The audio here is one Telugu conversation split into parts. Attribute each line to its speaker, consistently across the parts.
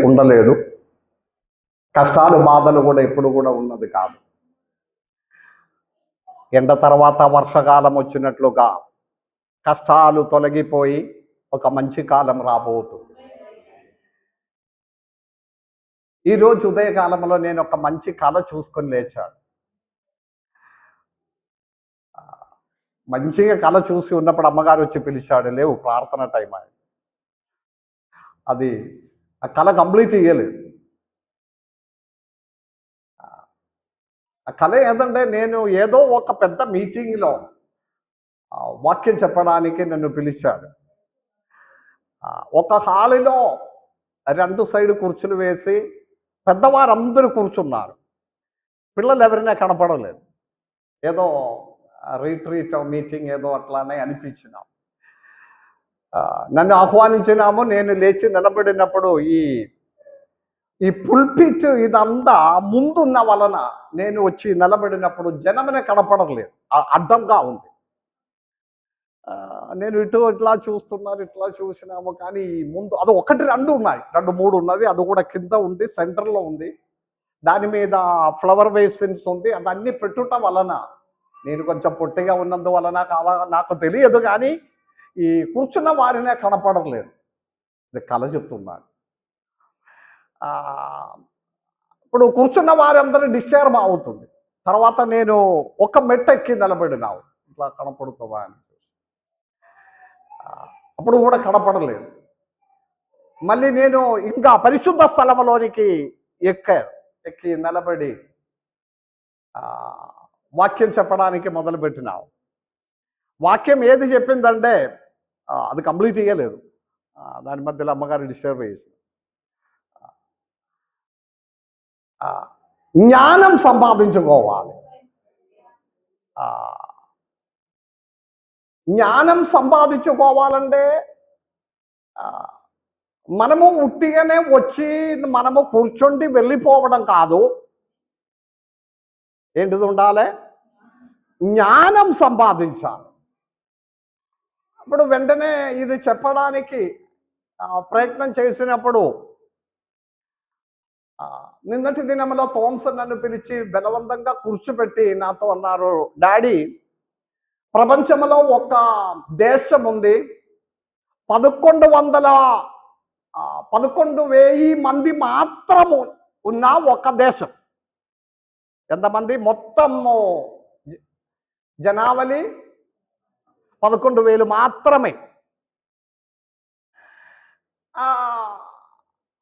Speaker 1: ఉండలేదు. కష్టాలు బాధలు కూడా ఎప్పుడు కూడా ఉన్నది కాదు. ఎండ తర్వాత వర్షకాలం వచ్చినట్లుగా కష్టాలు తొలగిపోయి ఒక మంచి కాలం రాబోతుంది. ఈరోజు ఉదయకాలంలో నేను ఒక మంచి కళ చూసుకొని లేచాను. మంచిగా కళ చూసి ఉన్నప్పుడు అమ్మగారు వచ్చి పిలిచాడు, లేవు ప్రార్థన టైం అని. అది ఆ కళ కంప్లీట్ చేయలేదు. ఆ కళ ఏంటంటే, నేను ఏదో ఒక పెద్ద మీటింగ్లో వాక్యం చెప్పడానికి నన్ను పిలిచాడు. ఒక హాలులో 2 సైడ్ కుర్చీలు వేసి పెద్దవారందరూ కూర్చున్నారు. పిల్లలు ఎవరైనా కనపడలేదు. ఏదో రీట్రీట్ మీటింగ్ ఏదో అట్లానే అనిపించినాం. నన్ను ఆహ్వానించినాము. నేను లేచి నిలబడినప్పుడు ఈ పుల్పిట్ ఇదంతా ముందున్న వలన నేను వచ్చి నిలబడినప్పుడు జనమనే కనపడలేదు, అడ్డంగా ఉంది. నేను ఇట్లా చూసినాము. కానీ ముందు అది 1 2 ఉన్నాయి, 2 3 ఉన్నది. అది కూడా కింద ఉంది, సెంటర్లో ఉంది. దాని మీద ఫ్లవర్ వేసిన్స్ ఉంది. అదన్నీ పెట్టుట వలన నేను కొంచెం పొట్టిగా ఉన్నందువలన కాదా నాకు తెలియదు, కానీ ఈ కూర్చున్న వారినే కనపడలేదు. ఇది కళ చెప్తున్నాను. ఇప్పుడు కూర్చున్న వారందరూ డిస్టర్బ్ అవుతుంది. తర్వాత నేను ఒక మెట్టు ఎక్కి నిలబడినావు, ఇట్లా కనపడుతుందా అని. అప్పుడు కూడా కనపడలేదు. మళ్ళీ నేను ఇంకా పరిశుద్ధ స్థలంలోనికి ఎక్కి నిలబడి వాక్యం చెప్పడానికి మొదలుపెట్టినావు. వాక్యం ఏది చెప్పిందంటే అది కంప్లీట్ చేయలేదు. దాని మధ్యలో అమ్మగారు డిస్టర్బ్ చేసి, జ్ఞానం సంపాదించుకోవాలి. జ్ఞానం సంపాదించుకోవాలంటే మనము ఉట్టిగానే వచ్చి మనము కూర్చొని వెళ్ళిపోవడం కాదు. ఏంటిది ఉండాలి? జ్ఞానం సంపాదించాలి. ఇప్పుడు వెంటనే ఇది చెప్పడానికి ప్రయత్నం చేసినప్పుడు నిన్నటి దినంలో థామ్సన్ నన్ను పిలిచి బలవంతంగా కూర్చోబెట్టి నాతో అన్నారు, డాడీ, ప్రపంచంలో ఒక దేశం ఉంది, 11,000 మంది మాత్రము ఉన్న ఒక దేశం. ఎంతమంది? మొత్తము జనావళి 11,000 మాత్రమే. ఆ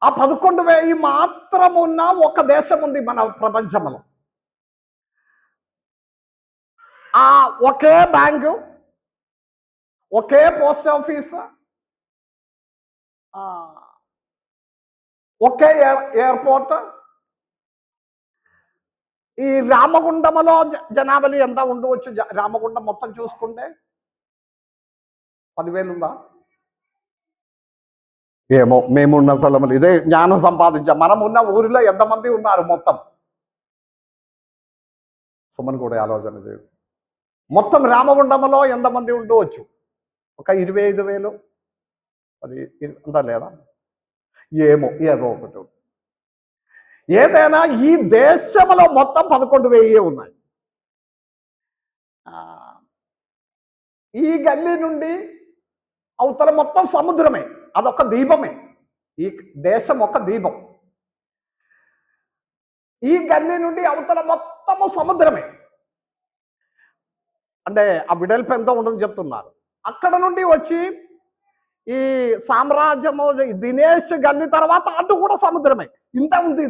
Speaker 1: 11,000 మాత్రం ఉన్న ఒక దేశం ఉంది మన ప్రపంచంలో. ఒకే బ్యాంకు, ఒకే పోస్ట్ ఆఫీస్, ఒకే ఎయిర్పోర్ట్. ఈ రామగుండంలో జనాభా ఎంత ఉండవచ్చు? రామగుండం మొత్తం చూసుకుంటే 10,000 ఉందా? ఏమో, మేమున్న స్థలంలో ఇదే జ్ఞానం సంపాదించాం. మనం ఉన్న ఊరిలో ఎంతమంది ఉన్నారు మొత్తం? సుమన్ కూడా ఆలోచన చేసి, మొత్తం రామగుండంలో ఎంతమంది ఉండవచ్చు? ఒక 25,000, అది అంతా లేదా? ఏమో, ఏదో ఒకటి. ఏదైనా ఈ దేశంలో మొత్తం 11,000 ఉన్నాయి. ఈ గల్లీ నుండి అవతల మొత్తం సముద్రమే, అదొక దీపమే. ఈ దేశం ఒక దీపం. ఈ గల్లీ నుండి అవతల మొత్తము సముద్రమే. అంటే ఆ విడల్పు ఎంత ఉండదని చెప్తున్నారు. అక్కడ నుండి వచ్చి ఈ సామ్రాజ్యము దినేష్ గల్లీ తర్వాత అటు కూడా సముద్రమే. ఇంత ఉంది.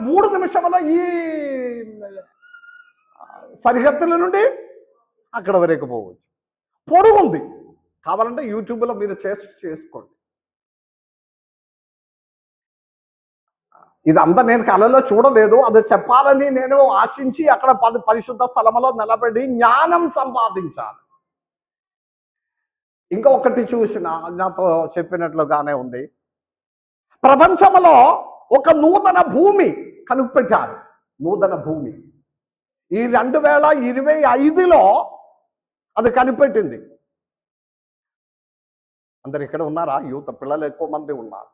Speaker 1: 3 నిమిషంలో ఈ సరిహద్దుల నుండి అక్కడ వరకు పోవచ్చు. పొడుగుంది. కావాలంటే యూట్యూబ్లో మీరు చేసుకోండి. ఇదంతా నేను కళలో చూడలేదు, అది చెప్పాలని నేను ఆశించి అక్కడ పరిశుద్ధ స్థలంలో నిలబడి జ్ఞానం సంపాదించాలి. ఇంకొకటి చూసిన నాతో చెప్పినట్లుగానే ఉంది. ప్రపంచంలో ఒక నూతన భూమి కనుపెట్టారు. నూతన భూమి ఈ 2025లో అది కనిపెట్టింది. అందరు ఇక్కడ ఉన్నారా? యూత్ పిల్లలు ఎక్కువ మంది ఉన్నారు.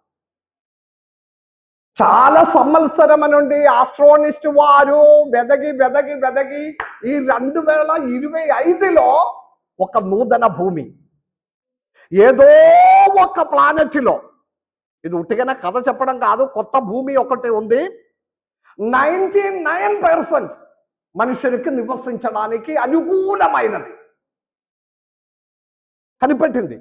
Speaker 1: చాలా సంవత్సరం నుండి ఆస్ట్రోనిస్ట్ వారు వెదగి వెదగి వెదగి ఈ 2025లో ఒక నూతన భూమి ఏదో ఒక ప్లానెట్లో, ఇది ఉట్టిగానే కథ చెప్పడం కాదు, కొత్త భూమి ఒకటి ఉంది. 99% మనుషులకి నివసించడానికి అనుకూలమైనది కనిపెట్టింది.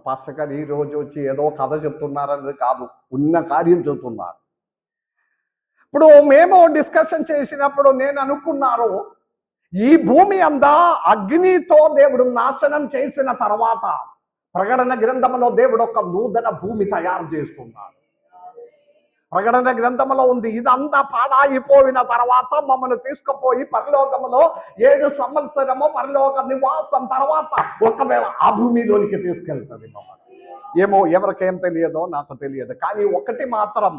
Speaker 1: పాస్టర్ గారు ఈ రోజు వచ్చి ఏదో కథ చెప్తున్నారనేది కాదు, ఉన్న కార్యం చెబుతున్నారు. ఇప్పుడు మేము డిస్కషన్ చేసినప్పుడు నేను అనుకున్నారు, ఈ భూమి అంతా అగ్నితో దేవుడు నాశనం చేసిన తర్వాత ప్రకటన గ్రంథంలో దేవుడు ఒక నూతన భూమి తయారు చేస్తున్నాడు. ప్రకటన గ్రంథంలో ఉంది, ఇదంతా పాడాయిపోయిన తర్వాత మమ్మల్ని తీసుకుపోయి పరలోకములో 7 సంవత్సరము పరలోక నివాసం తర్వాత ఒకవేళ ఆ భూమిలోనికి తీసుకెళ్తుంది మమ్మల్ని. ఏమో ఎవరికేం తెలియదో నాకు తెలియదు, కానీ ఒకటి మాత్రం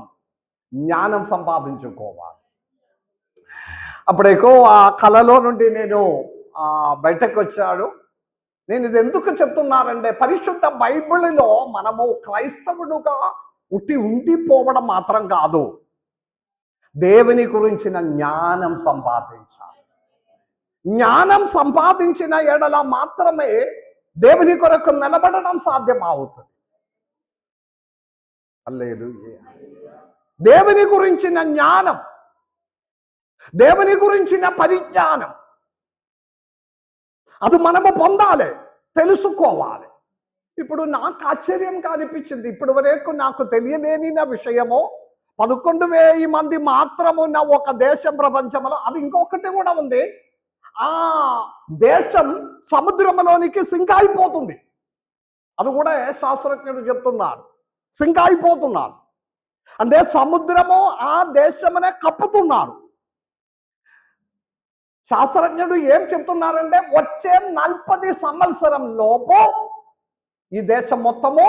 Speaker 1: జ్ఞానం సంపాదించుకోవాలి. అప్పుడేకో ఆ కళలో నుండి నేను బయటకు వచ్చాడు. నేను ఇది ఎందుకు చెప్తున్నానంటే, పరిశుద్ధ బైబిల్లో మనము క్రైస్తవుడుగా ఉండిపోవడం మాత్రం కాదు, దేవుని గురించిన జ్ఞానం సంపాదించాలి. జ్ఞానం సంపాదించిన ఎడల మాత్రమే దేవుని కొరకు నిలబడడం సాధ్యమవుతుంది. హల్లెలూయా. దేవుని గురించిన జ్ఞానం, దేవుని గురించిన పరిజ్ఞానం అది మనము పొందాలి, తెలుసుకోవాలి. ఇప్పుడు నాకు ఆశ్చర్యంగా అనిపించింది, ఇప్పటి వరకు నాకు తెలియలేని విషయము 11,000 మంది మాత్రమున్న ఒక దేశం ప్రపంచంలో, అది ఇంకొకటి కూడా ఉంది. ఆ దేశం సముద్రంలోనికి సింక్ అయిపోతుంది. అది కూడా శాస్త్రజ్ఞుడు చెప్తున్నారు, సింక్ అయిపోతున్నారు అంటే సముద్రము ఆ దేశమునే కప్పుతున్నారు. శాస్త్రజ్ఞుడు ఏం చెప్తున్నారంటే, వచ్చే 40 సంవత్సరం లోపు ఈ దేశం మొత్తము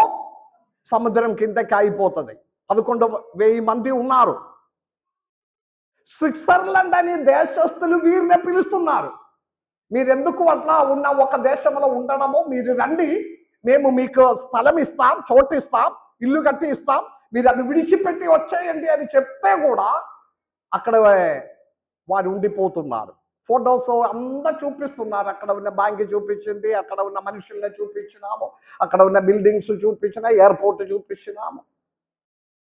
Speaker 1: సముద్రం కిందకి అయిపోతుంది. 11,000 మంది ఉన్నారు. స్విట్జర్లాండ్ అని దేశస్తులు వీరిని పిలుస్తున్నారు. మీరెందుకు అట్లా ఉన్న ఒక దేశంలో ఉండడము, మీరు రండి, మేము మీకు స్థలం ఇస్తాం, చోటు ఇస్తాం, ఇల్లు కట్టి ఇస్తాం, మీరు అది విడిచిపెట్టి వచ్చేయండి అని చెప్తే కూడా అక్కడ వారు ఉండిపోతున్నారు. ఫోటోస్ అంతా చూపిస్తున్నారు, అక్కడ ఉన్న బ్యాంక్ చూపించింది, అక్కడ ఉన్న మనుషుల్ని చూపించినాము, అక్కడ ఉన్న బిల్డింగ్స్ చూపించిన, ఎయిర్పోర్ట్ చూపించినాము.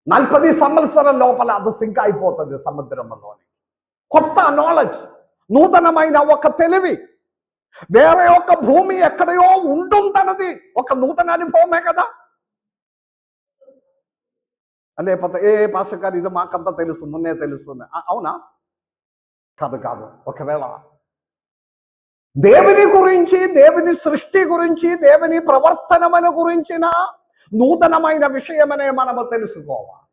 Speaker 1: 40 సంవత్సరాల లోపల అది సింక్ అయిపోతుంది సముద్రంలోని. కొత్త నాలెడ్జ్, నూతనమైన ఒక తెలివి, వేరే ఒక భూమి ఎక్కడయో ఉంటుందన్నది ఒక నూతన అనుభవమే కదా. లేకపోతే పాస్టర్ గారు ఇది మాకంతా తెలుసు, మున్నే తెలుస్తుంది, అవునా? కాదు కాదు. ఒకవేళ దేవుని గురించి, దేవుని సృష్టి గురించి, దేవుని ప్రవర్తనమైన గురించిన నూతనమైన విషయమనే మనము తెలుసుకోవాలి.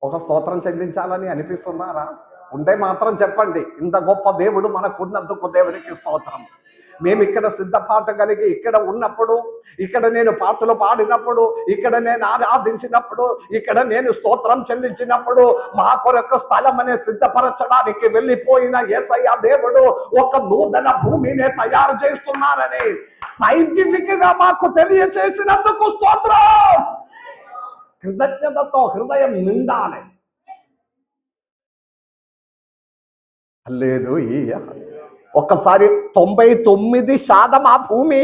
Speaker 1: ఒక స్తోత్రం చెల్లించాలని అనిపిస్తున్నారా? ఉంటే మాత్రం చెప్పండి, ఇంత గొప్ప దేవుడు మనకున్నందుకు దేవునికి స్తోత్రం. మేము ఇక్కడ సిద్ధపాటు కలిగి ఇక్కడ ఉన్నప్పుడు, ఇక్కడ నేను పాటలు పాడినప్పుడు, ఇక్కడ నేను ఆరాధించినప్పుడు, ఇక్కడ నేను స్తోత్రం చెల్లించినప్పుడు, మా కొరకు స్థలం అనే సిద్ధపరచడానికి వెళ్ళిపోయిన యేసయ్య దేవుడు ఒక నూతన భూమిని తయారు చేస్తున్నారని సైంటిఫిక్ గా మాకు తెలియచేసినందుకు స్తోత్రం. కృతజ్ఞతతో హృదయం నిండాలి. హల్లెలూయా. ఒక్కసారి 99% ఆ భూమి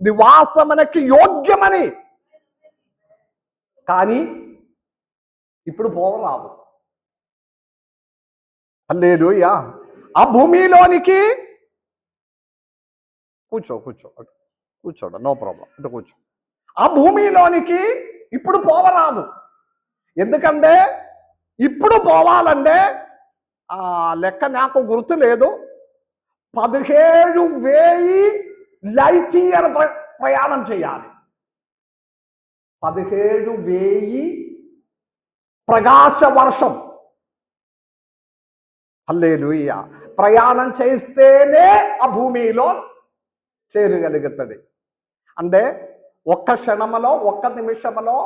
Speaker 1: నివాసమునకి యోగ్యమని, కానీ ఇప్పుడు పోరాదు. హల్లెలూయా. ఆ భూమిలోనికి కూర్చోండి, నో ప్రాబ్లం, అంటే కూర్చో. ఆ భూమిలోనికి ఇప్పుడు పోవరాదు. ఎందుకంటే ఇప్పుడు పోవాలంటే ఆ లెక్క నాకు గుర్తు లేదు, 17,000 లైట్ ఇయర్ ప్రయాణం చేయాలి. 17,000 ప్రకాశ వర్షం. హల్లెలూయా. ప్రయాణం చేస్తేనే ఆ భూమిలో చేరగలుగుతుంది. అంటే ఒక్క క్షణంలో, ఒక్క నిమిషంలో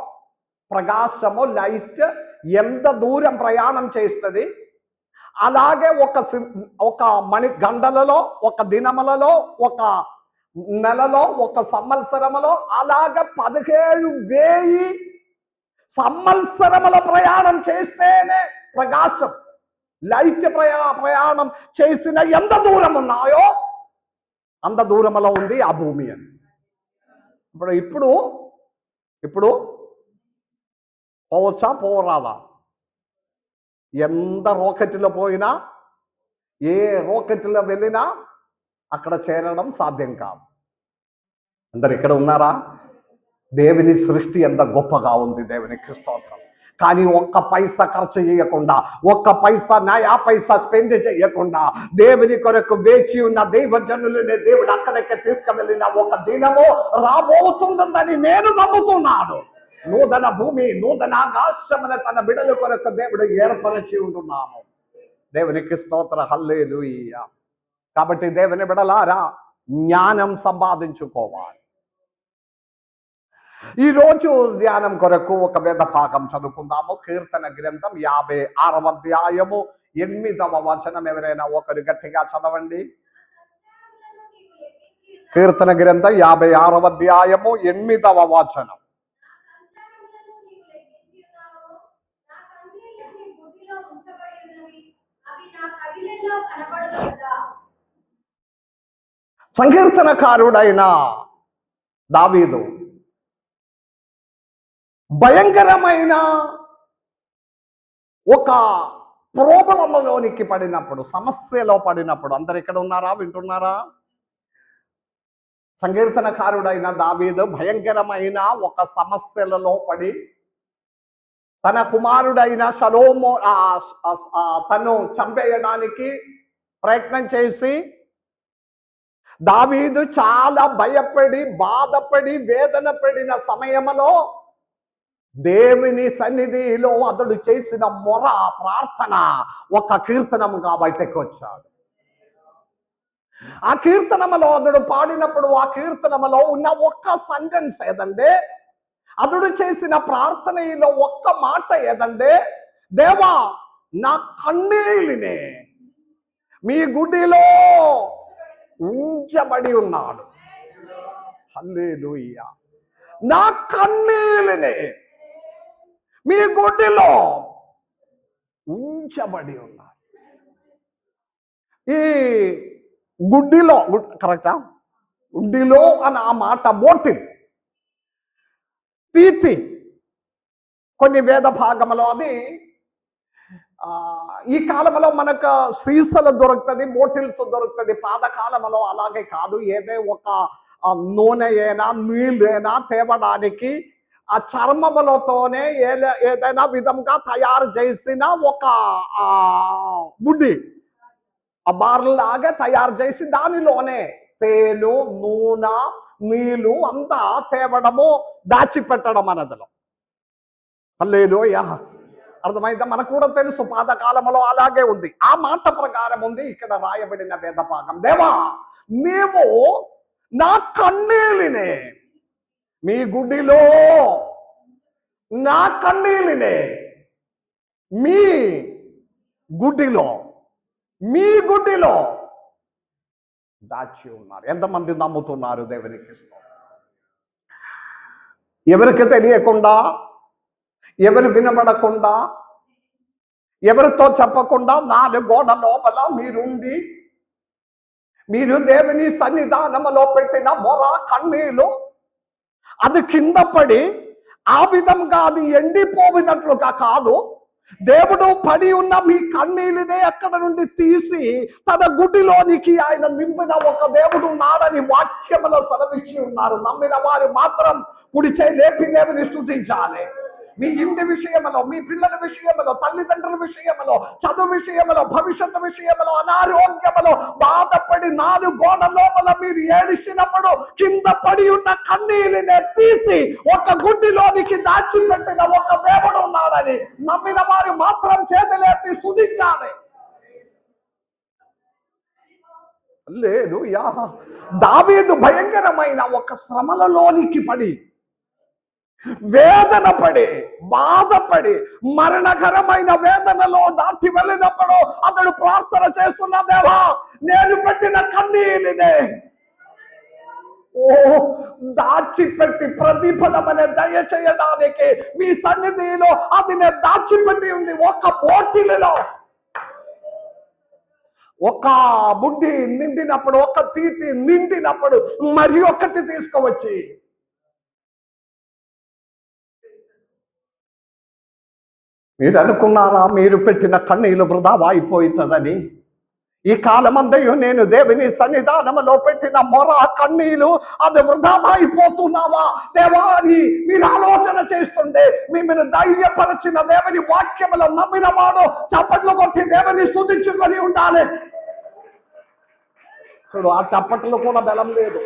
Speaker 1: ప్రకాశము, లైట్ ఎంత దూరం ప్రయాణం చేస్తుంది, అలాగే ఒక గంటలలో, ఒక దినములలో, ఒక నెలలో ఒక సంవత్సరములో అలాగ 17,000 సంవత్సరముల ప్రయాణం చేస్తేనే ప్రకాశం లైట్ ప్రయాణం చేసిన ఎంత దూరం ఉన్నాయో అంత దూరములో ఉంది ఆ భూమి అని. ఇప్పుడు ఇప్పుడు పోవచ్చా పోరాదా? ఎంత రాకెట్లో పోయినా, ఏ రాకెట్లో వెళ్ళినా అక్కడ చేరడం సాధ్యం కాదు. అందరు ఇక్కడ ఉన్నారా? దేవుని సృష్టి ఎంత గొప్పగా ఉంది, దేవునికి స్తోత్రం. కానీ ఒక్క పైసా ఖర్చు చేయకుండా, ఒక్క పైసా నయా పైసా స్పెండ్ చేయకుండా దేవుని కొరకు వేచి ఉన్న దైవజనులని దేవుడు అక్కడికి తీసుకువెళ్ళిన ఒక దినము రాబోతుందని నేను నమ్ముతున్నాను. నూతన భూమి, నూతన ఆకాశమున తన బిడ్డల కొరకు దేవుడు ఏర్పరచి ఉంటున్నాము. దేవునికి స్తోత్ర, హల్లెలూయా. కాబట్టి దేవుని బిడ్డలారా, జ్ఞానం సంపాదించుకోవాలి. ఈరోజు ధ్యానం కొరకు ఒక వేద భాగం చదువుకుందాము. కీర్తన గ్రంథం 56వ అధ్యాయము 8వ వచనం. ఎవరైనా ఒకరు గట్టిగా చదవండి. కీర్తన గ్రంథం 56వ అధ్యాయము 8వ వచనం. సంకీర్తనకారుడైన దావీదు భయంకరమైన ఒక ప్రోబలంలోనికి పడినప్పుడు, సమస్యలో పడినప్పుడు, అందరు ఇక్కడ ఉన్నారా, వింటున్నారా? సంకీర్తనకారుడైన దావీదు భయంకరమైన ఒక సమస్యలలో పడి తన కుమారుడైన షలోమో తను చంపేయడానికి ప్రయత్నం చేసి దావీదు చాలా భయపడి బాధపడి వేదన పడిన సమయంలో దేవుని సన్నిధిలో అతడు చేసిన మొర ప్రార్థన ఒక కీర్తనముగా బయటకు వచ్చాడు. ఆ కీర్తనములో అతడు పాడినప్పుడు ఆ కీర్తనములో ఉన్న ఒక్క సెంటెన్స్ ఏదంటే, అతడు చేసిన ప్రార్థనలో ఒక్క మాట ఏదంటే, దేవా నా కన్నీళ్ళనే మీ గుడిలో ఉంచబడి ఉన్నాడు. హల్లెలూయా. నా కన్నీళ్ళనే మీ గుడిలో ఉంచబడి ఉన్నారు. ఈ గుడ్డిలో, కరెక్టా? గుడ్డిలో అని ఆ మాట మోటివ్ తీతి కొన్ని వేద భాగంలో అది ఈ కాలంలో మనకు సీసలు దొరుకుతుంది, మోటిల్స్ దొరుకుతుంది. పాతకాలంలో అలాగే కాదు. ఏదే ఒక నూనె అయినా నీళ్ళైనా తేవడానికి ఆ చర్మములతోనే ఏదైనా విధంగా తయారు చేసిన ఒక బుడ్డి ఆ బార్లాగా తయారు చేసి దానిలోనే తేలు, నూనె, నీళ్ళు అంతా తేవడము, దాచిపెట్టడం అన్నదిలో. హల్లెలూయా. అర్థమైందా? మనకు కూడా తెలుసు పాతకాలంలో అలాగే ఉంది. ఆ మాట ప్రకారం ఉంది ఇక్కడ రాయబడిన వేద భాగం. దేవా నీవు నా కన్నీళ్ళనే మీ గుడిలో, నా కన్నీళ్ళనే మీ గుడిలో, మీ గుడిలో దాచి ఉన్నారు. ఎంతమంది నమ్ముతున్నారు? దేవునికి స్తోత్రం. ఎవరికి తెలియకుండా, ఎవరు వినబడకుండా, ఎవరితో చెప్పకుండా 4 గోడ లోపల మీరుండి మీరు దేవుని సన్నిధానములో పెట్టిన మొర కన్నీళ్ళు అది కింద పడి ఆ విధంగా అది ఎండిపోయినట్లుగా కాదు, దేవుడు పడి ఉన్న మీ కన్నీళ్ళనే అక్కడ నుండి తీసి తన గుడిలోనికి ఆయన నింపిన ఒక దేవుడు ఉన్నాడని వాక్యములో సెలవిచ్చి ఉన్నారు. నమ్మిన వారు మాత్రం కుడి చేయి లేపి దేవుని స్తుతించాలి. మీ ఇంటి విషయంలో, మీ పిల్లల విషయంలో, తల్లిదండ్రుల విషయంలో, చదువు విషయంలో, భవిష్యత్తు విషయంలో, అనారోగ్యంలో బాధపడి 4 గోడ లోపల మీరు ఏడిసినప్పుడు కింద పడి ఉన్న కన్నీళ్ళని తీసి ఒక గుడ్డిలోనికి దాచిపెట్టిన ఒక దేవుడు ఉన్నాడని నమ్మిన వారు మాత్రం చేతులెత్తి స్తుతించాలి. హల్లెలూయా. దావీదు భయంకరమైన ఒక శ్రమలలోనికి పడి వేదన పడి బాధపడి మరణకరమైన వేదనలో దాటి వెళ్ళినప్పుడు అతడు ప్రార్థన చేస్తున్న, దేవా నేను పెట్టిన కన్నీళ్ళనే ఓ దాచిపెట్టి ప్రతిఫలమనే దయచేయడానికి మీ సన్నిధిలో అది నేను దాచిపెట్టి ఉంది. ఒక బాటిల్లో ఒక బుడ్డి నిండినప్పుడు, ఒక తీతి నిండినప్పుడు మరి ఒకటి తీసుకువచ్చి మీరు అనుకున్నారా మీరు పెట్టిన కన్నీళ్ళు వృధా అయిపోతుందని? ఈ కాలమందయు నేను దేవుని సన్నిధానంలో పెట్టిన మొర కన్నీలు అది వృధా అయిపోతున్నావా దేవా అని మీరు ఆలోచన చేస్తుంటే మిమ్మల్ని ధైర్యపరిచిన దేవుని వాక్యములో నమ్మిన వాడు చప్పట్లు కొట్టి దేవుని స్తుతించుకొని ఉండాలి. చూడు, ఆ చప్పట్లు కూడా బలం లేదు.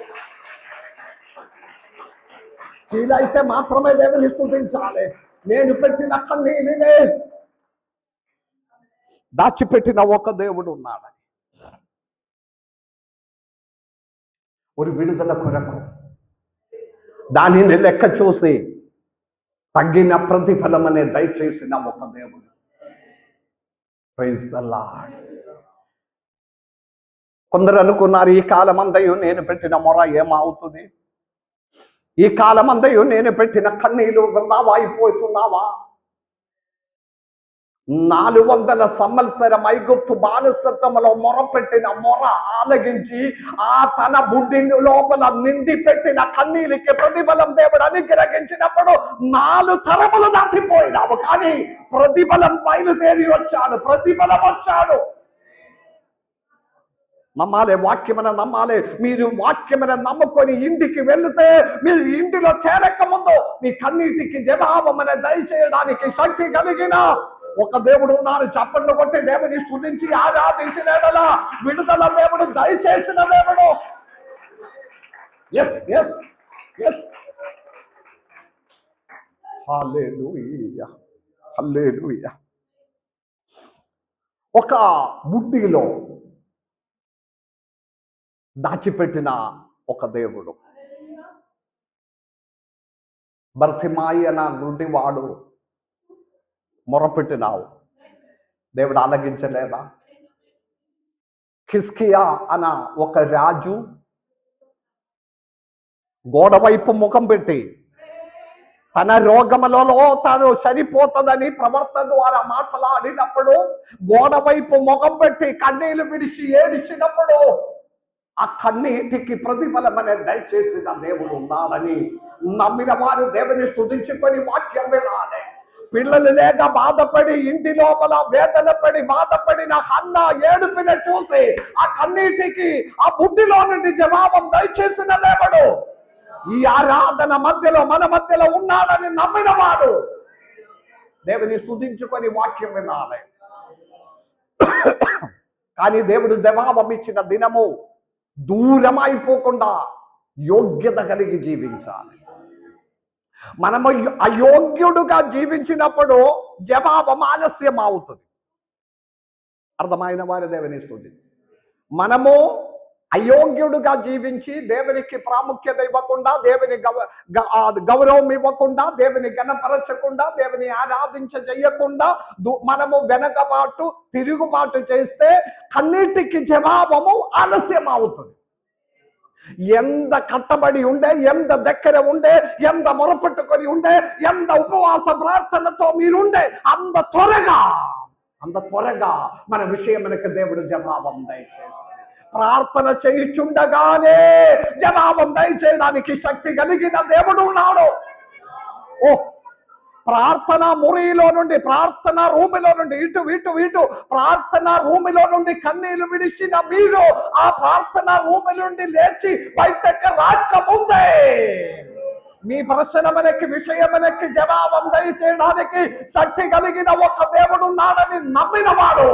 Speaker 1: ఫీల్ అయితే మాత్రమే దేవుని స్తుతించాలి. నేను పెట్టిన కన్నీళ్ళనే దాచిపెట్టిన ఒక దేవుడు ఉన్నాడని ఒక విడుదల కొరకు దానిని లెక్క చూసి తగ్గిన ప్రతిఫలం అనే దయచేసిన ఒక దేవుడు. Praise the Lord. కొందరు అనుకున్నారు ఈ కాలమందయు నేను పెట్టిన మొర ఏమవుతుంది, ఈ కాలమందయు నేను పెట్టిన కన్నీలు వృధా అయిపోతున్నావా? 400 సంవత్సరం ఐగుప్తు బానిసత్వంలో మొరపెట్టిన మొర ఆలగించి ఆ తన బుడ్డి లోపల నిండి పెట్టిన కన్నీలికి ప్రతిఫలం దేవుడు అనుగ్రహించినప్పుడు 4 తరములు దాటిపోయినావు, కానీ ప్రతిఫలం బయలుదేరి వచ్చాడు, ప్రతిఫలం వచ్చాడు. నమ్మాలి, వాక్యమైన నమ్మాలి. మీరు వాక్యమైన నమ్ముకొని ఇంటికి వెళితే మీరు ఇంటిలో చేరక ముందు మీ కన్నీటికి జవాబమనే దయచేయడానికి శక్తి కలిగిన ఒక దేవుడు ఉన్నారు. చప్పట్లు కొట్టి దేవుని స్తుతించి ఆరాధించిన విడుదల దేవుడు దయచేసిన దేవుడు. ఎస్ ఎస్ ఎస్ హల్లెలూయా హల్లెలూయా. ఒక బుడ్డిలో దాచిపెట్టిన ఒక దేవుడు. బర్తిమాయి అన్న గుడ్డివాడు మొరపెట్టినావు, దేవుడు ఆలగించలేదా? హిజ్కియా అన్న ఒక రాజు గోడవైపు ముఖం పెట్టి తన రోగములలో తాను చనిపోతుందని ప్రవర్తన ద్వారా మాట్లాడినప్పుడు గోడవైపు ముఖం పెట్టి కన్నీళ్లు విడిచి ఏడిచినప్పుడు ఆ కన్నీటికి ప్రతిఫలం అనే దయచేసిన దేవుడు ఉన్నాడని నమ్మిన వారు దేవుని స్తుతించుకొని వాక్యం వినాలి. పిల్లలు లేక బాధపడి ఇంటి లోపల వేదన పడి బాధపడిన హన్న ఏడుపిన చూసి ఆ కన్నీటికి ఆ బుడ్డిలో నుండి జవాబం దయచేసిన దేవుడు ఈ ఆరాధన మధ్యలో మన మధ్యలో ఉన్నాడని నమ్మిన వాడు దేవుని స్తుతించుకొని వాక్యం వినాలి. కానీ దేవుడు జవాబం ఇచ్చిన దినము దూరం అయిపోకుండా యోగ్యత కలిగి జీవించాలి. మనము అయోగ్యుడుగా జీవించినప్పుడు జవాబం ఆలస్యం అవుతుంది. అర్థమైన వారి దేవుని స్తుతి. మనము అయోగ్యుడుగా జీవించి దేవునికి ప్రాముఖ్యత ఇవ్వకుండా, దేవుని గౌరవం ఇవ్వకుండా, దేవుని గణపరచకుండా, దేవుని చేయకుండా మనము వెనకబాటు తిరుగుబాటు చేస్తే కన్నీటికి జవాబము ఆలస్యం అవుతుంది. ఎంత కట్టబడి ఉండే, ఎంత దగ్గర ఉండే, ఎంత మొరపెట్టుకొని ఉండే, ఎంత ఉపవాస ప్రార్థనతో మీరుండే అంత త్వరగా మన విషయమునకు దేవుడు జవాబం దయచేస్తాడు. ప్రార్థన చేయుచుండగానే జవాబం దయచేయడానికి శక్తి కలిగిన దేవుడు ఉన్నాడు. ఓ ప్రార్థన మురిలో నుండి, ప్రార్థన రూమిలో నుండి ఇటు ప్రార్థన రూమిలో నుండి కన్నీళ్లు విడిచిన మీరు ఆ ప్రార్థన రూమి నుండి లేచి బయటకు రాకముందే మీ ప్రశ్నమనకి విషయమనకి జవాబం దయచేయడానికి శక్తి కలిగిన ఒక దేవుడు ఉన్నాడని నమ్మినవాడు.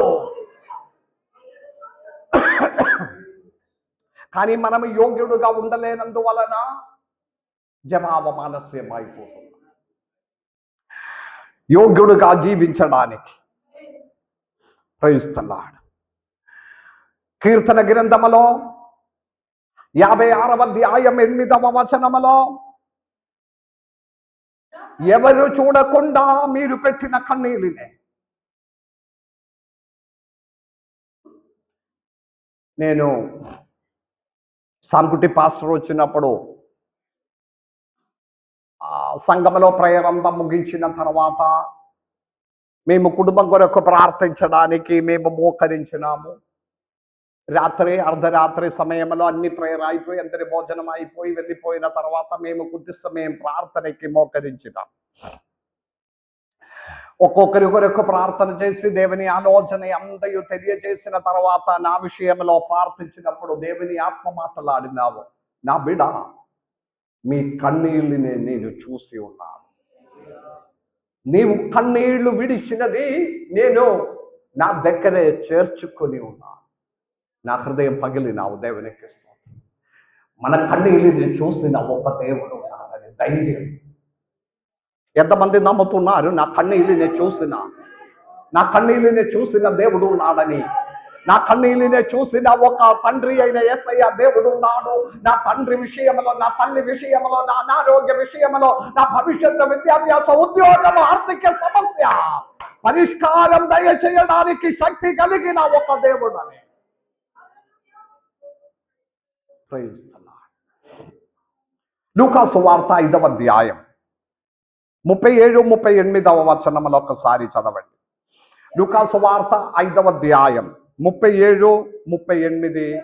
Speaker 1: కానీ మనం యోగ్యుడుగా ఉండలేనందువలన జవాబం ఆలస్యం అయిపోతుంది. యోగ్యుడుగా జీవించడానికి ప్రైజ్ ది లార్డ్. కీర్తన గ్రంథములో 56వ అధ్యాయం 8వ వచనములో ఎవరు చూడకుండా మీరు పెట్టిన కన్నీళ్ళనే నేను సాన్కుటి పాస్టర్ వచ్చినప్పుడు సంఘంలో ప్రేయర్ అంతా ముగించిన తర్వాత మేము కుటుంబం కొరకు ప్రార్థించడానికి మేము మోకరించినాము. రాత్రి అర్ధరాత్రి సమయంలో అన్ని ప్రేయర్ అయిపోయి అందరి భోజనం అయిపోయి వెళ్ళిపోయిన తర్వాత మేము కొద్ది సమయం ప్రార్థనకి మోకరించినాం. ఒక్కొక్కరి కొరకు ప్రార్థన చేసి దేవుని ఆలోచన అందయు తెలియజేసిన తర్వాత నా విషయంలో ప్రార్థించినప్పుడు దేవుని ఆత్మ మాట్లాడినావు, నా బిడ్డ మీ కన్నీళ్ళని నేను చూసి ఉన్నాను, నీవు కన్నీళ్లు విడిచినది నేను నా దగ్గరే చేర్చుకొని ఉన్నాను. నా హృదయం పగిలినావు. దేవునికి స్తోత్రం. మన కన్నీళ్ళని చూసిన ఒక దేవుడు ఉన్నాడని ధైర్యం. ఎంతమంది నమ్ముతున్నారు నా కన్నీళ్ళని చూసిన దేవుడు ఉన్నాడని? నా కన్నీళ్ళని చూసిన ఒక తండ్రి అయిన యేసయ్య దేవుడు ఉన్నాడు. నా తండ్రి విషయంలో, నా తల్లి విషయంలో, నా అనారోగ్య విషయంలో, నా భవిష్యత్తు, విద్యాభ్యాస, ఉద్యోగం, ఆర్థిక సమస్య పరిష్కారం దయచేయడానికి శక్తి కలిగిన ఒక దేవుడని. Praise the lord. లూకా సువార్త 5వ అధ్యాయం 37-38 వచనములు ఒకసారి చదవండి. లూకా సువార్త 5వ అధ్యాయం 37-38.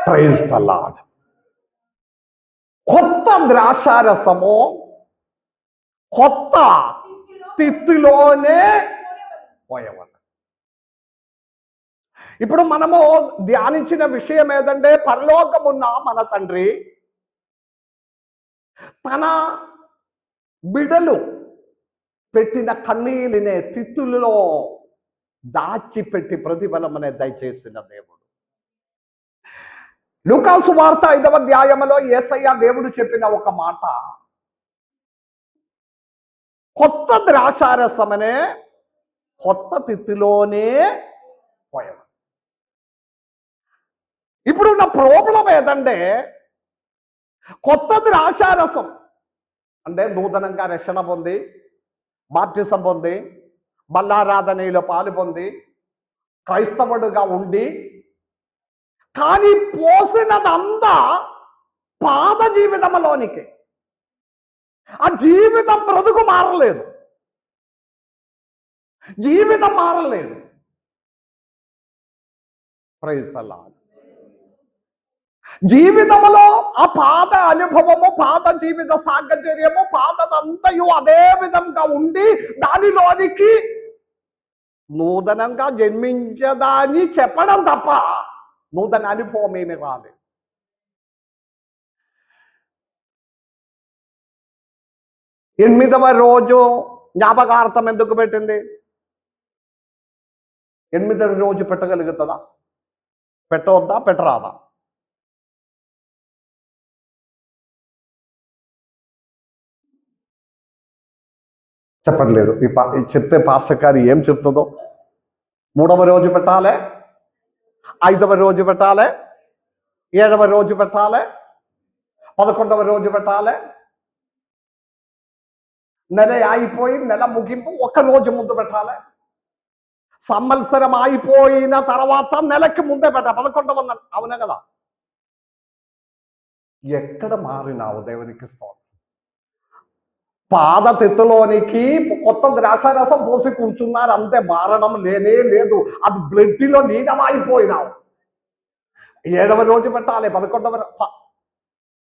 Speaker 1: Praise the Lord. కొత్త ద్రాక్షారసము కొత్త తిత్తిలోనే పోయవల. ఇప్పుడు మనము ధ్యానించిన విషయం ఏదంటే, పరలోకమున్న మన తండ్రి తన బిడలు పెట్టిన కన్నీళ్ళనే తిత్తులలో దాచిపెట్టి ప్రతిఫలమనే దయచేసిన దేవుడు. లూకా సువార్త 5వ అధ్యాయంలో యేసయ్య దేవుడు చెప్పిన ఒక మాట, కొత్త ద్రాక్షారసమనే కొత్త తిత్తిలోనే పోయవ. ఇప్పుడు నా ప్రాబ్లం ఏదంటే, కొత్త ద్రాక్షారసం అంటే నూతనంగా రక్షణ పొంది, బాప్టిజం పొంది, బల్లారాధనలో పాలు పొంది, క్రైస్తవుడుగా ఉండి, కానీ పోసినదంతా పాత జీవితంలోనికి. ఆ జీవితం బ్రతుకు మారలేదు, జీవితం మారలేదు. Praise the Lord. జీవితంలో ఆ పాత అనుభవము, పాత జీవిత సాహచర్యము, పాతదంతయు అదే విధంగా ఉండి దానిలోనికి నూతనంగా జన్మించదాన్ని చెప్పడం తప్ప నూతన అనుభవం ఏమి రాలేదు. ఎనిమిదవ రోజు జ్ఞాపకార్థం ఎందుకు పెట్టింది? 8వ రోజు పెట్టగలుగుతుందా? పెట్టవద్దా? పెట్టరాదా? చెప్పట్లేదు. చెప్తే పాస్టర్ గారు ఏం చెప్తుందో. 3వ రోజు పెట్టాలి, 5వ రోజు పెట్టాలి, 7వ రోజు పెట్టాలి, 11వ రోజు పెట్టాలి. నెల అయిపోయి నెల ముగింపు ఒక రోజు ముందు పెట్టాలి. సంవత్సరం అయిపోయిన తర్వాత నెలకి ముందే పెట్టాలి, 11వ. అవునా కదా? ఎక్కడ మారినావు? దేవునికి స్తోత్రం. పాద తిత్తులోనికి కొత్త ద్రాక్షారసం పోసి కూర్చున్నారు, అంతే. మారడం లేనే లేదు. అది బ్లడ్లో లీనమైపోయినావు. 7వ రోజు పెట్టాలి,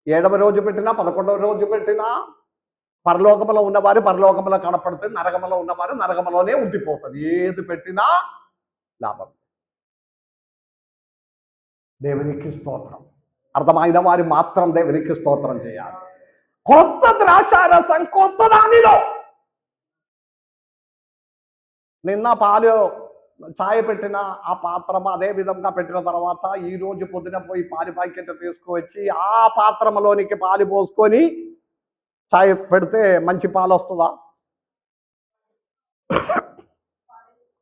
Speaker 1: 7వ రోజు పెట్టినా, 11వ రోజు పెట్టినా పరలోకములో ఉన్నవారు పరలోకములో కనపడుతుంది, నరకములో ఉన్నవారు నరకములోనే ఉండిపోతుంది. ఏది పెట్టినా లాభం. దేవునికి స్తోత్రం. అర్థమైన వారు మాత్రం దేవునికి స్తోత్రం చేయాలి. కొత్త ద్రాక్షారసం కొత్త దానిలో. నిన్న పాలు ఛాయ పెట్టిన ఆ పాత్రము అదే విధంగా పెట్టిన తర్వాత ఈ రోజు పొద్దున పోయి పాలు ప్యాకెట్ తీసుకువచ్చి ఆ పాత్రలోనికి పాలు పోసుకొని ఛాయ్ పెడితే మంచి పాలు వస్తుందా?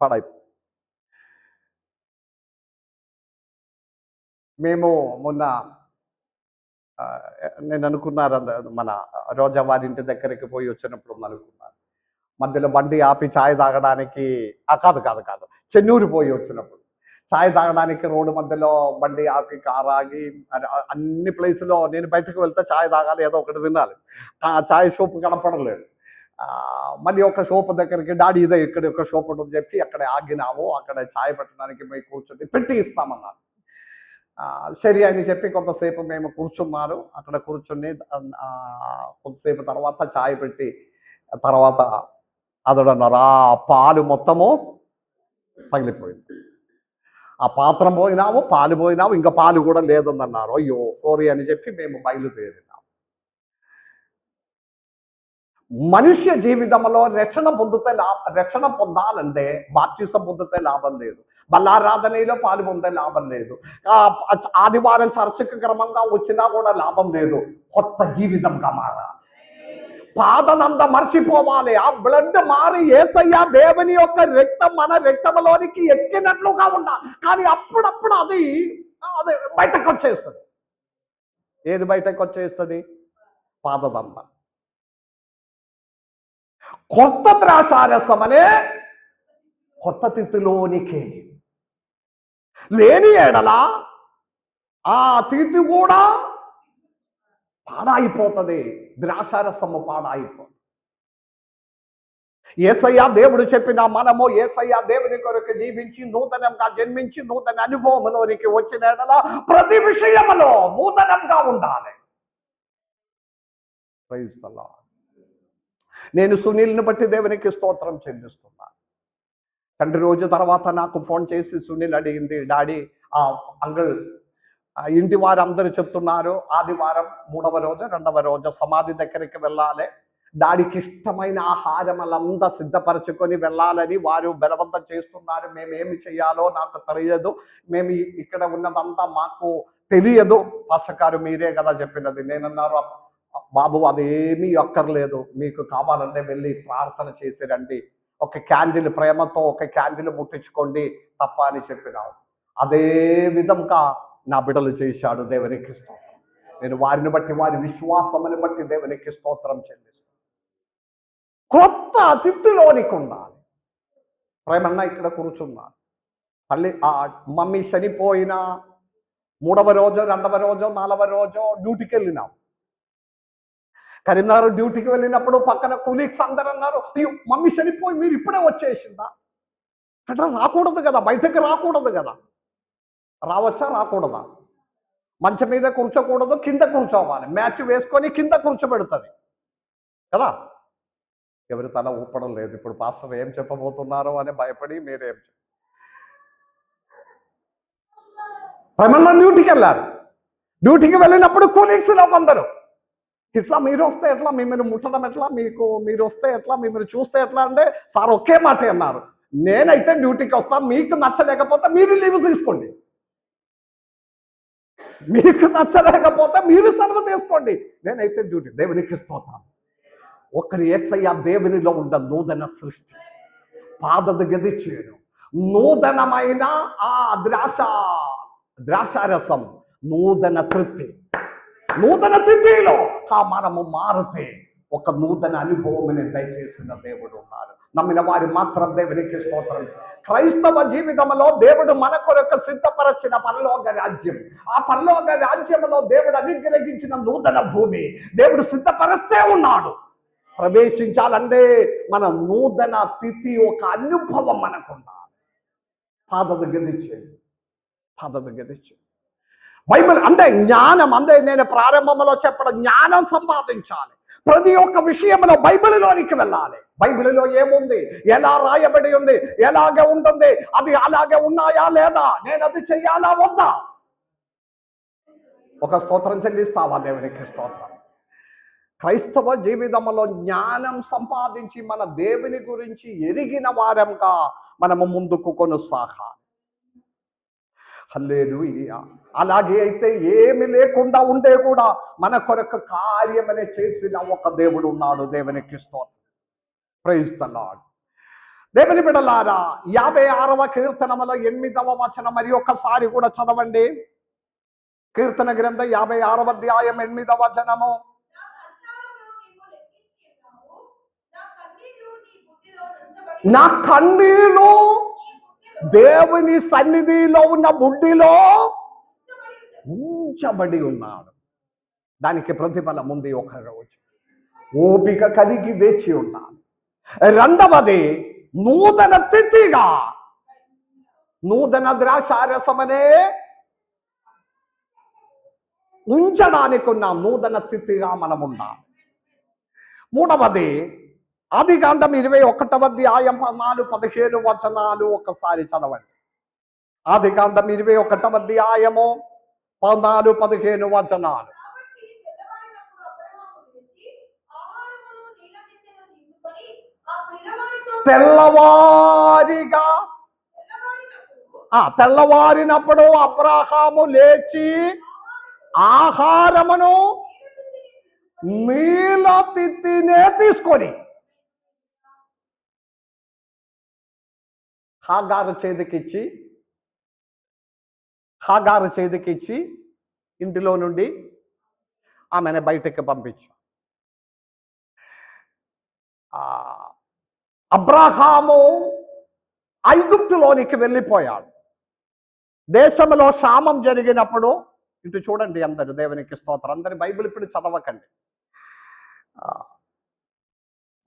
Speaker 1: పడై. మేము మొన్న నేను అనుకున్నారు మన రోజా వారి ఇంటి దగ్గరికి పోయి వచ్చినప్పుడు అనుకున్నాను, మధ్యలో బండి ఆపి ఛాయ్ తాగడానికి, కాదు కాదు కాదు, చెన్నూరు పోయి వచ్చినప్పుడు ఛాయ్ తాగడానికి రోడ్డు మధ్యలో బండి ఆపి కారు ఆగి అన్ని ప్లేసులో నేను బయటకు వెళ్తే ఛాయ్ తాగాలి, ఏదో ఒకటి తినాలి. ఆ ఛాయ్ షాప్ కనపడలేదు. మళ్ళీ ఒక షాప్ దగ్గరికి డాడీ ఇదే ఇక్కడ ఒక షాప్ ఉంటుంది చెప్పి అక్కడ ఆగినాము. అక్కడ ఛాయ్ పెట్టడానికి పోయి కూర్చొని పెట్టి ఇస్తామన్నారు. సరే అని చెప్పి కొంతసేపు మేము కూర్చున్నారు. అక్కడ కూర్చొని కొంతసేపు తర్వాత ఛాయ్ పెట్టి తర్వాత అదన్నారు, ఆ పాలు మొత్తము పగిలిపోయింది. ఆ పాత్రం పోయినాము, పాలు పోయినాము, ఇంకా పాలు కూడా లేదన్నారు. అయ్యో సారీ అని చెప్పి మేము బయలుదేరినాం. మనుష్య జీవితంలో రక్షణ పొందాలంటే బాప్టిజం పొందితే లాభం లేదు, బల్లారాధనలో పాలు పొందే లాభం లేదు, ఆదివారం చర్చకు క్రమంగా వచ్చినా కూడా లాభం లేదు. కొత్త జీవితంగా మారాలి, పాదనంతా మర్చిపోవాలి. ఆ బ్లడ్ మారి యేసయ్య దేవుని యొక్క రక్తం మన రక్తంలోనికి ఎక్కినట్లుగా ఉండాలి. కానీ అప్పుడప్పుడు అది బయటకు వచ్చేస్తుంది. ఏది బయటకు వచ్చేస్తుంది? పాదదండ. కొత్త ద్రాక్షారసం అనే కొత్త తిత్తిలోనికి లేని ఎడల ఆ తిత్తి కూడా పాడైపోతుంది, ద్రాక్షారసము పాడైపోతుంది. యేసయ్య దేవుడు చెప్పిన మనము యేసయ్య దేవుని కొరకు జీవించి నూతనంగా జన్మించి నూతన అనుభవంలోనికి వచ్చిన ఎడల ప్రతి విషయంలో నూతనంగా ఉండాలి. Praise the Lord. నేను సునీల్ని బట్టి దేవునికి స్తోత్రం చెల్లిస్తున్నాను. తండ్రి రోజు తర్వాత నాకు ఫోన్ చేసి సునీల్ అడిగింది, డాడీ అంకుల్ ఇంటి వారు అందరూ చెప్తున్నారు ఆదివారం 3వ రోజు 2వ రోజు సమాధి దగ్గరికి వెళ్ళాలి, డాడీకి ఇష్టమైన ఆహారం వాళ్ళంతా సిద్ధపరచుకొని వెళ్ళాలని వారు బలవంతం చేస్తున్నారు. మేమేమి చేయాలో నాకు తెలియదు, మేము ఇక్కడ ఉన్నదంతా మాకు తెలియదు, పాస్టర్ మీరే కదా చెప్పినది. నేనన్నారు, బాబు అదేమీ అక్కర్లేదు, మీకు కావాలంటే వెళ్ళి ప్రార్థన చేసి రండి, ఒక క్యాండిల్ ప్రేమతో ఒక క్యాండిల్ ముట్టించుకోండి తప్ప అని చెప్పినావు. అదే విధంగా నా బిడ్డలు చేశాడు. దేవునికి స్తోత్రం. నేను వారిని బట్టి వారి విశ్వాసముని బట్టి దేవునికి స్తోత్రం చెల్లిస్తాను. కొత్త తిత్తిలోనికి ఉండాలి. ప్రేమన్న ఇక్కడ కూర్చున్నారు, తల్లి మమ్మీ చనిపోయిన 3వ రోజు 2వ రోజు 4వ రోజు డ్యూటీకి వెళ్ళినాం. కరీంనగర్ డ్యూటీకి వెళ్ళినప్పుడు పక్కన కూలీగ్స్ అందరూ అన్నారు, అయ్యో మమ్మీ చనిపోయి మీరు ఇప్పుడే వచ్చేసిందా? అట్లా రాకూడదు కదా, బయటకు రాకూడదు కదా. రావచ్చా రాకూడదా? మంచం మీద కూర్చోకూడదు, కింద కూర్చోవాలి, మ్యాచ్ వేసుకొని కింద కూర్చోబెడుతుంది కదా. ఎవరి తల ఊపడం లేదు. ఇప్పుడు పాస్టర్ ఏం చెప్పబోతున్నారో అని భయపడి మీరేం డ్యూటీకి వెళ్ళారు. డ్యూటీకి వెళ్ళినప్పుడు కూలీగ్స్లో కొందరు, ఇట్లా మీరు వస్తే ఎట్లా, మిమ్మల్ని ముట్టడం ఎట్లా, మీరు వస్తే ఎట్లా, మిమ్మల్ని చూస్తే ఎట్లా అంటే సార్ ఒకే మాట అన్నారు, నేనైతే డ్యూటీకి వస్తాను, మీకు నచ్చలేకపోతే మీరు లీవ్ తీసుకోండి, మీకు నచ్చలేకపోతే మీరు సెలవు తీసుకోండి, నేనైతే డ్యూటీ. దేవునికి స్తోత్రం. ఒకరి యేసయ్య దేవునిలో ఉన్న నూతన సృష్టి, పాదద గది చేయడం, నూతనమైన ఆ ద్రాక్షారసం, నూతన తృప్తి, నూతన తిథిలో మనము మారితే ఒక నూతన అనుభవం దయచేసిన దేవుడు ఉన్నారు. నమ్మిన వారి మాత్రం దేవునికి స్తోత్రం. క్రైస్తవ జీవితంలో దేవుడు మన కొరకు సిద్ధపరచిన పరలోక రాజ్యం, ఆ పరలోక రాజ్యంలో దేవుడు అనుగ్రహించిన నూతన భూమి దేవుడు సిద్ధపరిస్తే ఉన్నాడు. ప్రవేశించాలంటే మన నూతన తిథి ఒక అనుభవం మనకుండాలి. పాదద గదిచ్చే బైబిల్ అంటే జ్ఞానం, అంటే నేను ప్రారంభంలో చెప్పడం, జ్ఞానం సంపాదించాలి. ప్రతి ఒక్క విషయంలో బైబిల్లోనికి వెళ్ళాలి. బైబిల్లో ఏముంది, ఎలా రాయబడి ఉంది, ఎలాగే ఉంటుంది, అది అలాగే ఉన్నాయా లేదా, నేను అది చెయ్యాలా వద్దా? ఒక స్తోత్రం చెల్లిస్తావా? దేవునికి స్తోత్రం. క్రైస్తవ జీవితంలో జ్ఞానం సంపాదించి మన దేవుని గురించి ఎరిగిన వారంగా మనము ముందుకు కొనసాగాలి. హల్లెలూయా. అలాగే అయితే ఏమి లేకుండా ఉండే కూడా మన కొరకు కార్యమనే చేసిన ఒక దేవుడు ఉన్నాడు. దేవునికి స్తోత్రం. Praise the Lord. దేవుని బిడ్డలారా, 56వ కీర్తనములో 8వ వచనం మరి ఒక్కసారి కూడా చదవండి. కీర్తన గ్రంథం 56వ అధ్యాయం 8వ వచనము. నా కన్నీళ్ళు దేవుని సన్నిధిలో ఉన్న బుడ్డిలో ఉంచబడి ఉన్నాడు. దానికి ప్రతిఫలం ఉంది. ఒక రోజు ఓపిక కలిగి వేచి ఉన్నాను. రెండవది, నూతన తిథిగా నూతన ద్రాక్షారసమనే ఉంచడానికి ఉన్న నూతన తిథిగా మనం ఉండాలి. మూడవది, ఆదికాండం 21వ అధ్యాయం 14-15 వచనాలు ఒకసారి చదవండి. ఆదికాండం 21వ అధ్యాయము 14-15 వచనాలు. తెల్లవారినప్పుడు అబ్రహాము లేచి ఆహారమును నీళ్ళ తిత్తినే తీసుకొని హాగారు చేతికిచ్చి ఇంటిలో నుండి ఆమెను బయటకు పంపించాడు. అబ్రహాము ఐగుప్తులోనికి వెళ్ళిపోయాడు. దేశంలో క్షామం జరిగినప్పుడు, ఇటు చూడండి అందరు, దేవునికి స్తోత్రం. అందరి బైబిల్ ఇప్పుడు చదవకండి.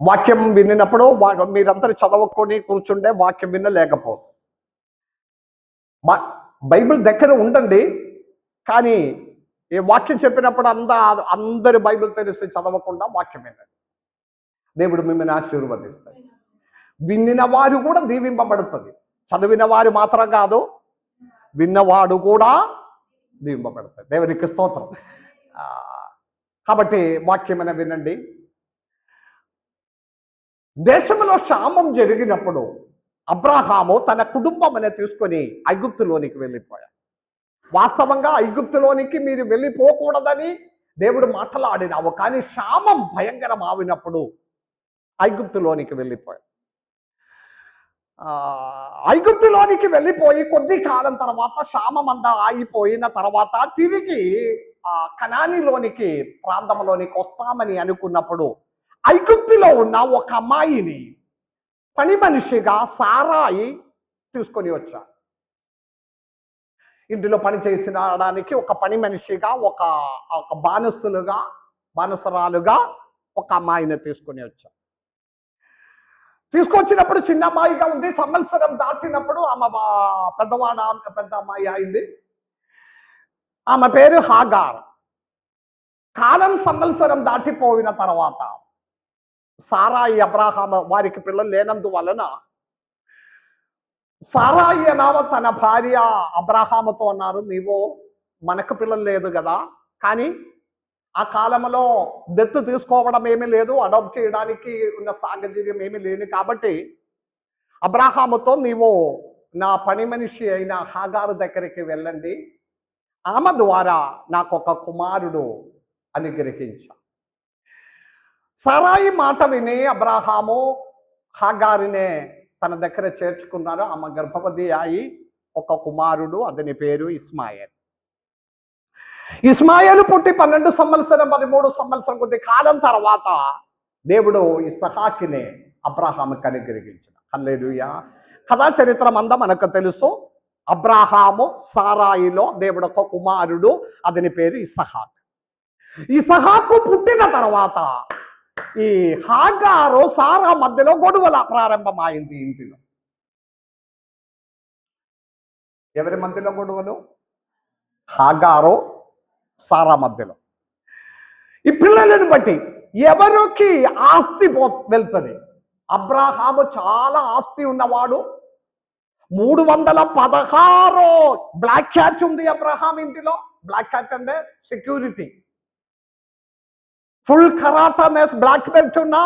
Speaker 1: వాక్యం వినినప్పుడు మీరందరూ చదవకొని కూర్చుండే, వాక్యం వినలేకపోతే బైబిల్ దగ్గర ఉండండి. కానీ ఈ వాక్యం చెప్పినప్పుడు అందరు బైబిల్ తెలిసి చదవకుండా వాక్యం వినండి. దేవుడు మిమ్మల్ని ఆశీర్వదిస్తాడు. విన్న వారు కూడా దీవింపబడుతుంది. చదివిన వారు మాత్రం కాదు, విన్నవాడు కూడా దీవింపబడుతుంది. దేవునికి స్తోత్రం. కాబట్టి వాక్యమైన వినండి. దేశంలో క్షామం జరిగినప్పుడు అబ్రహాము తన కుటుంబం తీసుకొని ఐగుప్తులోనికి వెళ్ళిపోయాడు. వాస్తవంగా ఐగుప్తులోనికి మీరు వెళ్ళిపోకూడదని దేవుడు మాట్లాడినావు, కానీ క్షామం భయంకరం ఆవినప్పుడు ఐగుప్తులోనికి వెళ్ళిపోయాడు. ఐగుప్తులోనికి వెళ్ళిపోయి కొద్ది కాలం తర్వాత క్షామం అంతా ఆగిపోయిన తర్వాత తిరిగి కనానీలోనికి ప్రాంతంలోనికి వస్తామని అనుకున్నప్పుడు ఐగుప్తులో ఉన్న ఒక అమ్మాయిని పని మనిషిగా సారాయి తీసుకొని వచ్చాడు. ఇంటిలో పని చేసినడానికి ఒక పని మనిషిగా, ఒక బానిసరాలుగా ఒక అమ్మాయిని తీసుకొని వచ్చాడు. తీసుకొచ్చినప్పుడు చిన్న అమ్మాయిగా ఉంది. సంవత్సరం దాటినప్పుడు ఆమె పెద్ద అమ్మాయి అయింది. ఆమె పేరు హాగార్. కాలం సంవత్సరం దాటిపోయిన తర్వాత సారాయి అబ్రహాము వారికి పిల్లలు లేనందువలన సారాయి అనామ తన భార్య అబ్రహాముతో అన్నారు, నీవు మనకు పిల్లలు లేదు కదా, కానీ ఆ కాలంలో దత్తు తీసుకోవడం ఏమీ లేదు, అడాప్ట్ చేయడానికి ఉన్న సాహచర్యం ఏమీ లేదు. కాబట్టి అబ్రహాముతో నీవు నా పని మనిషి అయిన హాగారు దగ్గరికి వెళ్ళండి, ఆమె ద్వారా నాకు ఒక కుమారుడు అనుగ్రహించా. సారాయి మాట విని అబ్రహాము హాగారినే తన దగ్గర చేర్చుకున్నారు. ఆమె గర్భవతి అయి ఒక కుమారుడు, అతని పేరు ఇస్మాయేలు పుట్టి 12 సంవత్సరం 13 సంవత్సరం కొద్ది కాలం తర్వాత దేవుడు ఇస్సాకునే అబ్రహాముకి అనుగ్రహించిన. హల్లెలూయా. కథా చరిత్రం అంతా మనకు తెలుసు. అబ్రహాము సారాయిలో దేవుడు ఒక కుమారుడు, అతని పేరు ఇస్సాకు పుట్టిన తర్వాత ఈ హాగారు సారా మధ్యలో గొడవల ప్రారంభమైంది. ఇంటిలో ఎవరి మధ్యలో గొడవలు? హాగారు సారా మధ్యలో. ఈ పిల్లలను బట్టి ఎవరికి ఆస్తి వెళ్తుంది. అబ్రహాము చాలా ఆస్తి ఉన్నవాడు. 316 బ్లాక్ క్యాచ్ ఉంది అబ్రహాం ఇంటిలో. బ్లాక్ క్యాచ్ అంటే security. Full karate black belt ఉన్న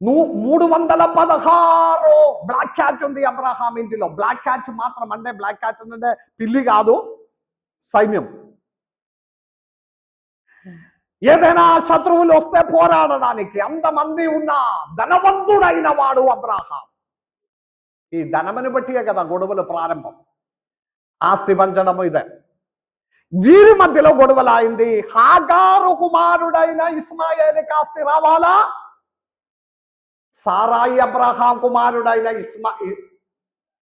Speaker 1: 316 బ్లాక్ క్యాచ్ ఉంది అబ్రహాం ఇంటిలో. బ్లాక్ క్యాచ్ మాత్రం అంటే బ్లాక్ క్యాచ్ అంటే పిల్లి కాదు, సైన్యం. ఏదైనా శత్రువులు వస్తే పోరాడడానికి అంతమంది ఉన్న ధనవంతుడైన వాడు అబ్రహాం. ఈ ధనముని బట్టియే కదా గొడవలు ప్రారంభం. ఆస్తి పంచడము ఇదే. వీరి మధ్యలో గొడవలాయింది. హాగారు కుమారుడైన ఇస్మాయేలుకి ఆస్తి రావాలా, సారాయి అబ్రహాం కుమారుడైన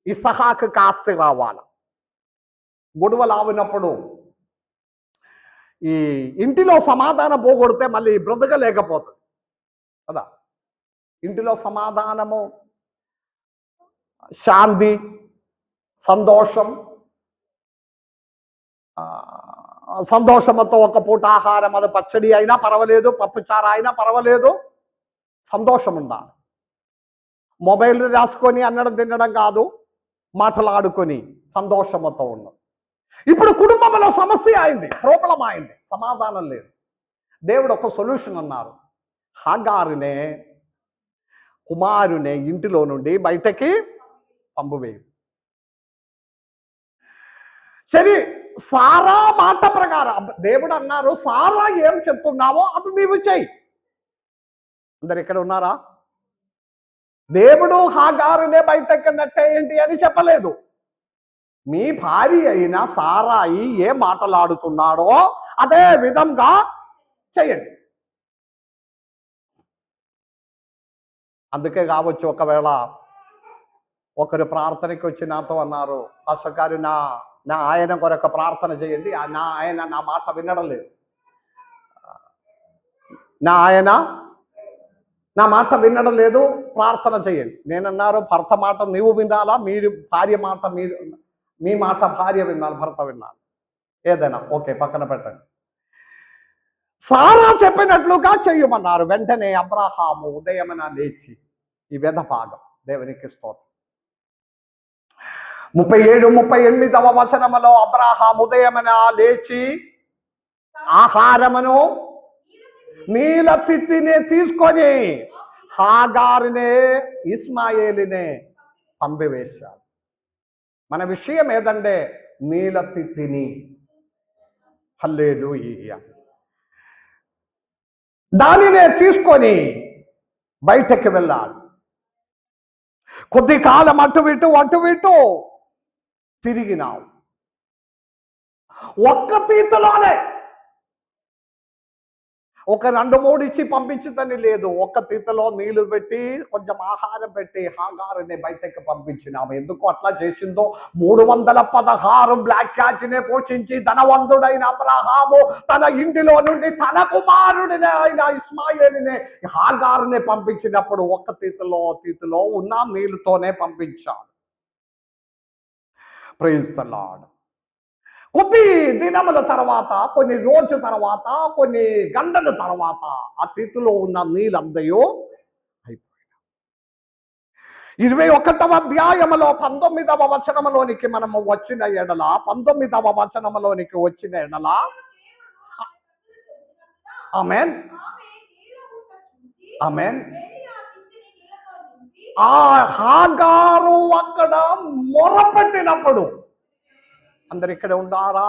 Speaker 1: ఇస్హాకు ఆస్తి రావాలా? గొడవలావినప్పుడు ఈ ఇంటిలో సమాధానం పోగొడితే మళ్ళీ బ్రతకలేకపోతుంది కదా. ఇంటిలో సమాధానము, శాంతి, సంతోషం, సంతోషంతో ఒక పూట ఆహారం, అది పచ్చడి అయినా పర్వాలేదు, పప్పుచారు అయినా పర్వాలేదు, సంతోషం ఉండాలి. మొబైల్ రాసుకొని అన్నడం తినడం కాదు, మాటలాడుకొని సంతోషంతో ఉన్నది. ఇప్పుడు కుటుంబంలో సమస్య అయింది, ప్రాబ్లం అయింది, సమాధానం లేదు. దేవుడు ఒక సొల్యూషన్ అన్నారు, హాగారునే కుమారునే ఇంటిలో నుండి బయటకి పంపువేయు. సరే, సారా మాట ప్రకారం దేవుడు అన్నారు, సారా ఏం చెప్తున్నావో అది నీవు చెయ్యి. అందరు ఇక్కడ ఉన్నారా? దేవుడు హాగారునే బయటకి నెట్టేయండి అని చెప్పలేదు. మీ భార్య అయిన సారాయి ఏ మాటలాడుతున్నాడో అదే విధంగా చేయండి. అందుకే కావచ్చు, ఒకవేళ ఒకరు ప్రార్థనకి వచ్చి నాతో అన్నారు, పాస్టర్ గారు నా ఆయన కొరకు ప్రార్థన చేయండి, ఆయన నా మాట వినడం లేదు, ఆయన నా మాట వినడం లేదు, ప్రార్థన చేయండి. నేనన్నారు, భర్త మాట నీవు వినాలా, మీరు భార్య మాట మీ మాట భార్య వినాలి, భర్త వినాలి, ఏదైనా ఓకే పక్కన పెట్టండి. సారా చెప్పినట్లుగా చెయ్యమన్నారు. వెంటనే అబ్రహాము ఉదయమున లేచి, ఈ వేద భాగం దేవునికి స్తోత్రం, 37-38 వచనములో అబ్రహాము ఉదయమున లేచి ఆహారమును నీల తిత్తిని తీసుకొని హాగారునే ఇస్మాయేలునే పంపివేశాడు. మన విషయం ఏదంటే నీల తిత్తిని, హల్లెలూయా, దానినే తీసుకొని బయటకు వెళ్ళాడు. కొద్ది కాలం అటు ఇటు తిరిగినావు. ఒక్క తీతలోనే ఒక 2-3 ఇచ్చి పంపించుదని లేదు, ఒక్క తీతలో నీళ్లు పెట్టి కొంచెం ఆహారం పెట్టి హాగారుని బయటకు పంపించినాము. ఎందుకు అట్లా చేసిందో, 316 బ్లాక్ క్యాట్నే పోషించి ధనవంతుడైన అబ్రహాము తన ఇంటిలో నుండి తన కుమారుడిని అయిన ఇస్మాయేలుని హాగారుని పంపించినప్పుడు ఒక్క తీతలో ఉన్న నీళ్ళతోనే పంపించాడు. Praise the Lord. కొద్ది దినముల తర్వాత, కొన్ని రోజుల తర్వాత, కొన్ని గంటల తర్వాత ఆ తీతులో ఉన్న నీళ్ళందయో అయిపోయినా. 21వ అధ్యాయములో 19వ వచనములోనికి మనము వచ్చిన ఎడల, 19వ వచనములోనికి వచ్చిన ఎడల, ఆమేన్ ఆమేన్, ఆ హాగారు అక్కడ మొరపెట్టినప్పుడు, అందరు ఇక్కడ ఉన్నారా?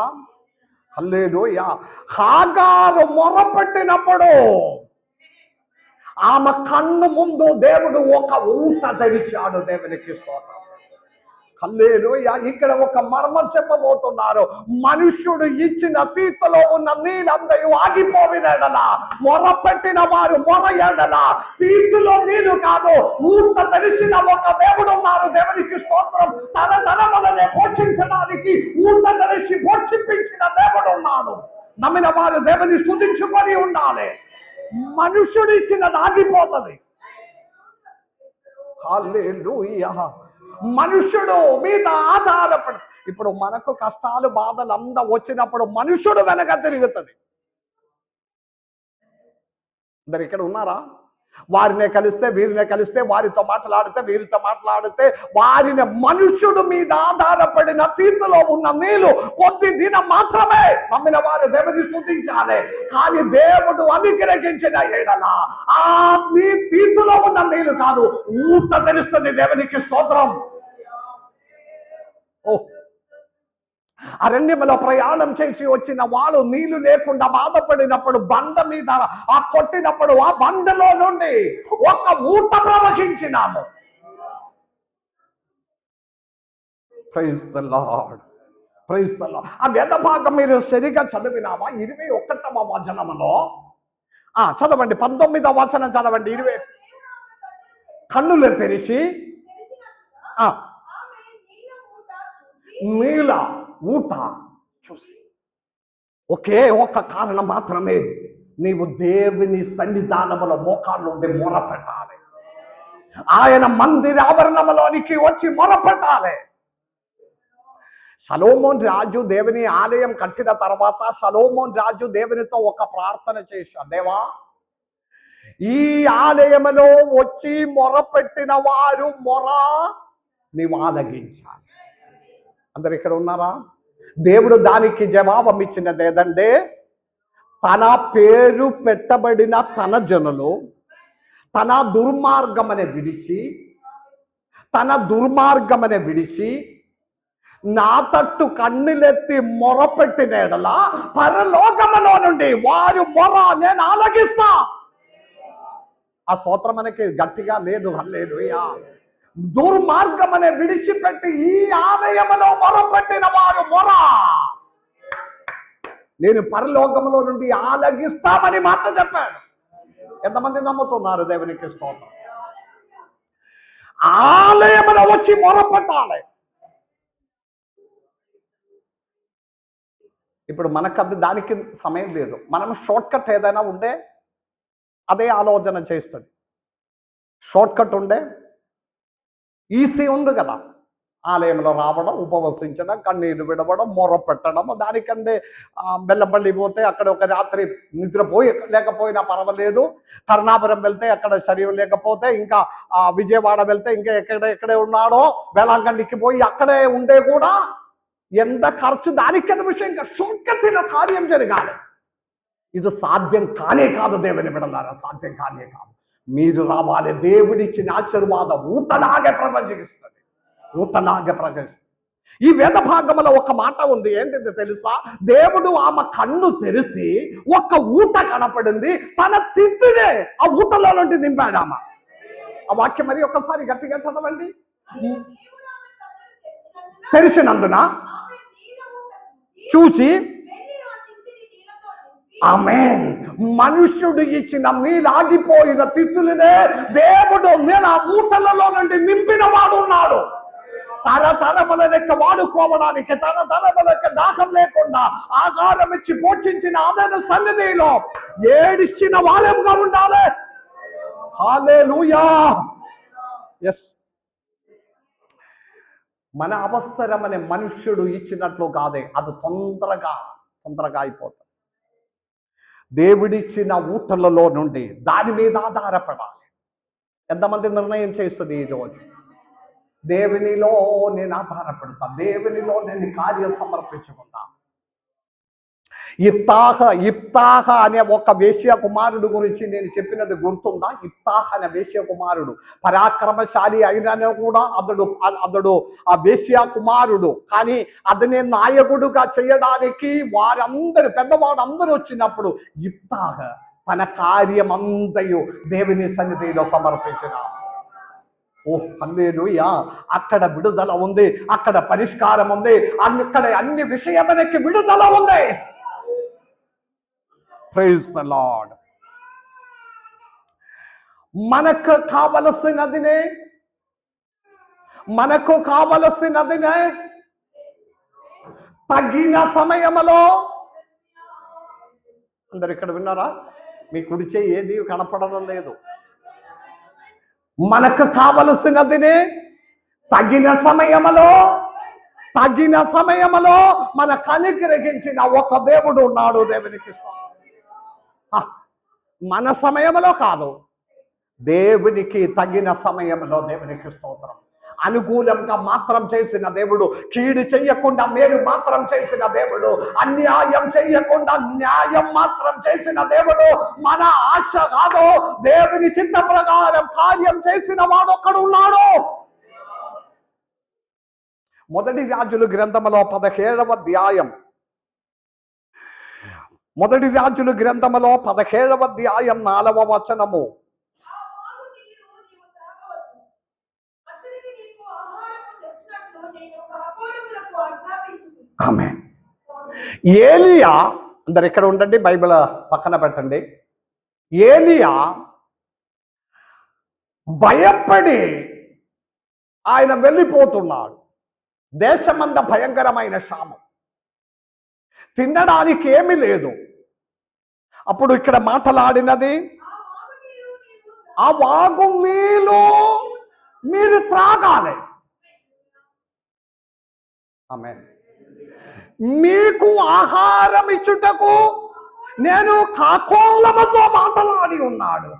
Speaker 1: హల్లెలూయా. హాగారు మొరపెట్టినప్పుడు ఆమె కన్ను ముందు దేవుడు ఒక ఊట తెరిచాడు. దేవునికి స్తోత్రం, హల్లెలూయా. ఇక్కడ ఒక మర్మం చెప్పబోతున్నారు. మనుష్యుడు ఇచ్చిన తీతలో ఉన్న నీళ్ళందరూ ఆగిపోయిన ఎడల, మొరపెట్టిన వారు మొర ఎడల తీతులో నీళ్లు కాదు, ఊట తెరిచిన ఒక దేవుడు ఉన్నారు. దేవునికి స్తోత్రం. తరతరములనే పోషించడానికి ఊట తెరిచి పోషించిన దేవుడు ఉన్నాడు. నమ్మిన వారు దేవుని స్తుతించుకొని ఉండాలి. మనుష్యుడు ఇచ్చినది ఆగిపోతుంది. హల్లెలూయా. మనుషుడు మీద ఆధారపడి, ఇప్పుడు మనకు కష్టాలు బాధలు అంతా వచ్చినప్పుడు మనుషుడు వెనక తిరుగుతుంది. అందరు ఇక్కడ ఉన్నారా? వారినే కలిస్తే వీరినే కలిస్తే, వారితో మాట్లాడితే వీరితో మాట్లాడితే, వారిని మనుషుడు మీద ఆధారపడిన తీతులో ఉన్న నీళ్లు కొద్ది దినం మాత్రమే. నమ్మిన వారు దేవుని స్తుతించాలి. కానీ దేవుడు అనుగ్రహించిన ఎడల ఆ మీ తీతులో ఉన్న నీళ్లు కాదు, ఊట తెలుస్తుంది. దేవునికి స్తోత్రం. అరణ్యములో ప్రయాణం చేసి వచ్చిన వాళ్ళు నీళ్లు లేకుండా బాధపడినప్పుడు బండ మీద ఆ కొట్టినప్పుడు ఆ బండలో నుండి ఒక ఊట ప్రవహించినాము. Praise the lord. Praise the lord. ఆ వేద భాగం మీరు సరిగా చదివినావా? 21వ వచనములో చదవండి, 19వ వచనం చదవండి. కన్నులు తెరిచి నీళ్ళ ఊట చూసి, ఒకే ఒక కారణం మాత్రమే, నీవు దేవుని సన్నిధానములో మోకాళ్ళుండి మొరపెట్టాలి. ఆయన మందిర ఆవరణంలోనికి వచ్చి మొరపెట్టాలి. సొలొమోన్ రాజు దేవుని ఆలయం కట్టిన తర్వాత సొలొమోన్ రాజు దేవునితో ఒక ప్రార్థన చేశాడు. దేవా, ఈ ఆలయములో వచ్చి మొరపెట్టిన వారు మొర నీవు ఆలగించాలి. అందరు ఇక్కడ ఉన్నారా? దేవుడు దానికి జవాబం ఇచ్చినది ఏదంటే, తన పేరు పెట్టబడిన తన జనులు తన దుర్మార్గమనే విడిచి నా తట్టు కన్నులెత్తి మొరపెట్టిన ఎడల పరలోకములో నుండి వారు మొర నేను ఆలకిస్తా. ఆ స్తోత్రం మనకి గట్టిగా లేదు. హల్లెలూయా. దుర్మార్గమనే విడిచిపెట్టి ఈ ఆలయములో మొరపెట్టిన వారు మొర నేను పరలోకములో నుండి ఆలగిస్తామని మాట చెప్పాడు. ఎంతమంది నమ్ముతున్నారు? దేవునికి స్తోత్రం. ఆలయములో వచ్చి మొరపెట్టాలి. ఇప్పుడు మనకు దానికి సమయం లేదు. మనం షార్ట్ కట్ ఏదైనా ఉండే అదే ఆలోచన చేస్తుంది. షార్ట్ కట్ ఉండే ఈజీ ఉంది కదా. ఆలయంలో రావడం, ఉపవసించడం, కన్నీరు విడవడం, మొర పెట్టడం. దానికంటే బెల్లంపల్లి పోతే అక్కడ ఒక రాత్రి నిద్రపోయి లేకపోయినా పర్వాలేదు. కరుణాపురం వెళ్తే అక్కడ శరీరం లేకపోతే, ఇంకా విజయవాడ వెళ్తే ఇంకా ఎక్కడే ఉన్నాడో వేళాంకణికి పోయి అక్కడే ఉండే కూడా ఎంత ఖర్చు, దానికి కదా విషయం. ఇంకా షార్ట్కట్లో కార్యం జరగాలి. ఇది సాధ్యం కానే కాదు. దేవుని బిడ్డలారా, సాధ్యం కానే కాదు. మీరు రావాలి. దేవుడిచ్చిన ఆశీర్వాదం ఊతలాగే ప్రపంచకిస్తుంది. ఈ వేద భాగంలో ఒక మాట ఉంది. ఏంటిది తెలుసా? దేవుడు ఆమె కన్ను తెరిచి ఒక ఊట కనపడింది. తన తిత్తునే ఆ ఊటలో నుండి నింపాడు ఆమె. ఆ వాక్యం మరి ఒకసారి గట్టిగా చదవండి. తెరిచినందున చూచి, ఆమేన్. మనుష్యుడు ఇచ్చిన నీలాగిపోయిన తిత్తులనే దేవుడు నేను ఆ ఊటలలో నుండి నింపిన వాడు ఉన్నాడు. తరతరముల లెక్క వాడుకోవడానికి, తరతరముల లెక్క దాహం లేకుండా ఆహారం ఇచ్చి పోషించిన అదను సన్నిధిలో ఏడిచిన వారంగా ఉండాలి. హల్లెలూయా. ఎస్. మన అవసరం అనే మనుష్యుడు ఇచ్చినట్లు కాదే, అది తొందరగా అయిపోతుంది. దేవుడిచ్చిన ఊటలలో నుండి దాని మీద ఆధారపడాలి. ఎంతమంది నిర్ణయం చేస్తుంది ఈరోజు? దేవునిలో నేను ఆధారపడతా, దేవునిలో నేను కార్యం సమర్పించుకుంటా. ఇప్తాహ అనే ఒక వేశ్య కుమారుడు గురించి నేను చెప్పినది గుర్తుందా? ఇప్తాహ అనే వేశ్య కుమారుడు పరాక్రమశాలి అయినా కూడా అతడు ఆ వేశ్య కుమారుడు. కానీ అతనే నాయకుడుగా చేయడానికి వారందరూ పెద్దవాళ్ళందరూ వచ్చినప్పుడు ఇప్తాహ తన కార్యం అంతయు దేవుని సన్నిధిలో సమర్పించిన. ఓహ్ హల్లెలూయా. అక్కడ విడుదల ఉంది, అక్కడ పరిష్కారం ఉంది, అక్కడ అన్ని విషయములకి విడుదల ఉంది. Praise the Lord. మనకు కావలసినదినే తగిన సమయములో. అందరు ఇక్కడ విన్నారా? మీ కుడిచే ఏది కనపడడం లేదు. మనకు కావలసినదినే తగిన సమయములో మనకు అనుగ్రహించిన ఒక దేవుడు ఉన్నాడు. దేవునికి మన సమయంలో కాదు, దేవునికి తగిన సమయంలో. దేవునికి స్తోత్రం. అనుకూలంగా మాత్రం చేసిన దేవుడు, కీడు చెయ్యకుండా మేలు మాత్రం చేసిన దేవుడు, అన్యాయం చెయ్యకుండా న్యాయం మాత్రం చేసిన దేవుడు. మన ఆశ కాదు, దేవుని చిత్త ప్రకారం కార్యం చేసిన వాడు ఒక్కడు ఉన్నాడు. మొదటి రాజుల గ్రంథములో 17వ అధ్యాయం, మొదటి రాజుల గ్రంథములో 17వ అధ్యాయం 4వ వచనము. ఆమె ఏలియా, అందరు ఎక్కడ ఉండండి, బైబిల్ పక్కన పెట్టండి. ఏలియా భయపడి ఆయన వెళ్ళిపోతున్నాడు. దేశమంతా భయంకరమైన క్షామం, తినడానికి ఏమీ లేదు. అప్పుడు ఇక్కడ మాట్లాడినది, ఆ వాగు నీళ్ళు మీరు త్రాగాలి. ఆమేన్. మీకు ఆహారం ఇచ్చుటకు నేను కాకోలముతో మాట్లాడి ఉన్నాడు.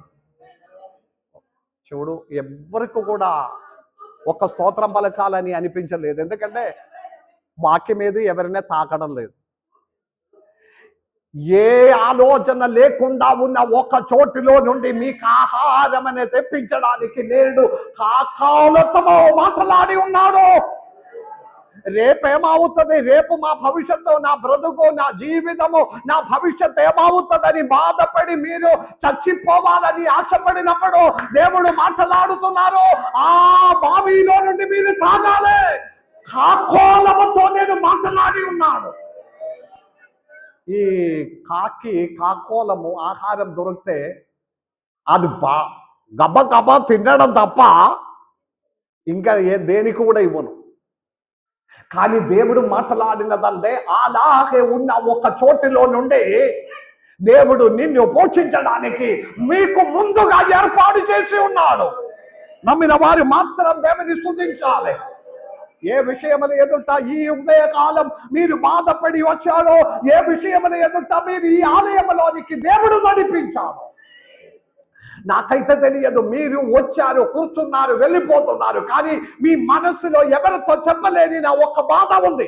Speaker 1: చూడు, ఎవరికి కూడా ఒక స్తోత్రం పలకాలని అనిపించలేదు, ఎందుకంటే వాక్యం మీద ఎవరినే తాకడం లేదు. ఏ ఆలోచన లేకుండా ఉన్న ఒక చోటిలో నుండి మీకు ఆహారం అనేది తెప్పించడానికి నేడు కాకాలతో మాట్లాడి ఉన్నాడు. రేపేమవుతుంది, రేపు మా భవిష్యత్తు, నా బ్రతుకు, నా జీవితము, నా భవిష్యత్తు ఏమవుతుందని బాధపడి మీరు చచ్చిపోవాలని ఆశపడినప్పుడు దేవుడు మాట్లాడుతున్నారు, ఆ బావిలో నుండి మీరు తాగాలి. కాకోలముతో నేను మాట్లాడి ఉన్నాడు. ఈ కాకోలము ఆహారం దొరికితే అది గబ గబ తినడం తప్ప ఇంకా దేనికి కూడా ఇవ్వను. కానీ దేవుడు మాట్లాడినదంటే అలాగే ఉన్న ఒక చోటిలో నుండి దేవుడు నిన్ను పోషించడానికి మీకు ముందుగా ఏర్పాటు చేసి ఉన్నాడు. నమ్మిన వారు మాత్రం దేవుని స్తుతించాలి. ఏ విషయముల ఎదుట ఈ ఉదయకాలం మీరు బాధపడి వచ్చాడో, ఏ విషయముల ఎదుట మీరు ఈ ఆలయంలోనికి దేవుడు నడిపించాడు, నాకైతే తెలియదు. మీరు వచ్చారు, కూర్చున్నారు, వెళ్ళిపోతున్నారు, కానీ మీ మనసులో ఎవరితో చెప్పలేని నా ఒక బాధ ఉంది.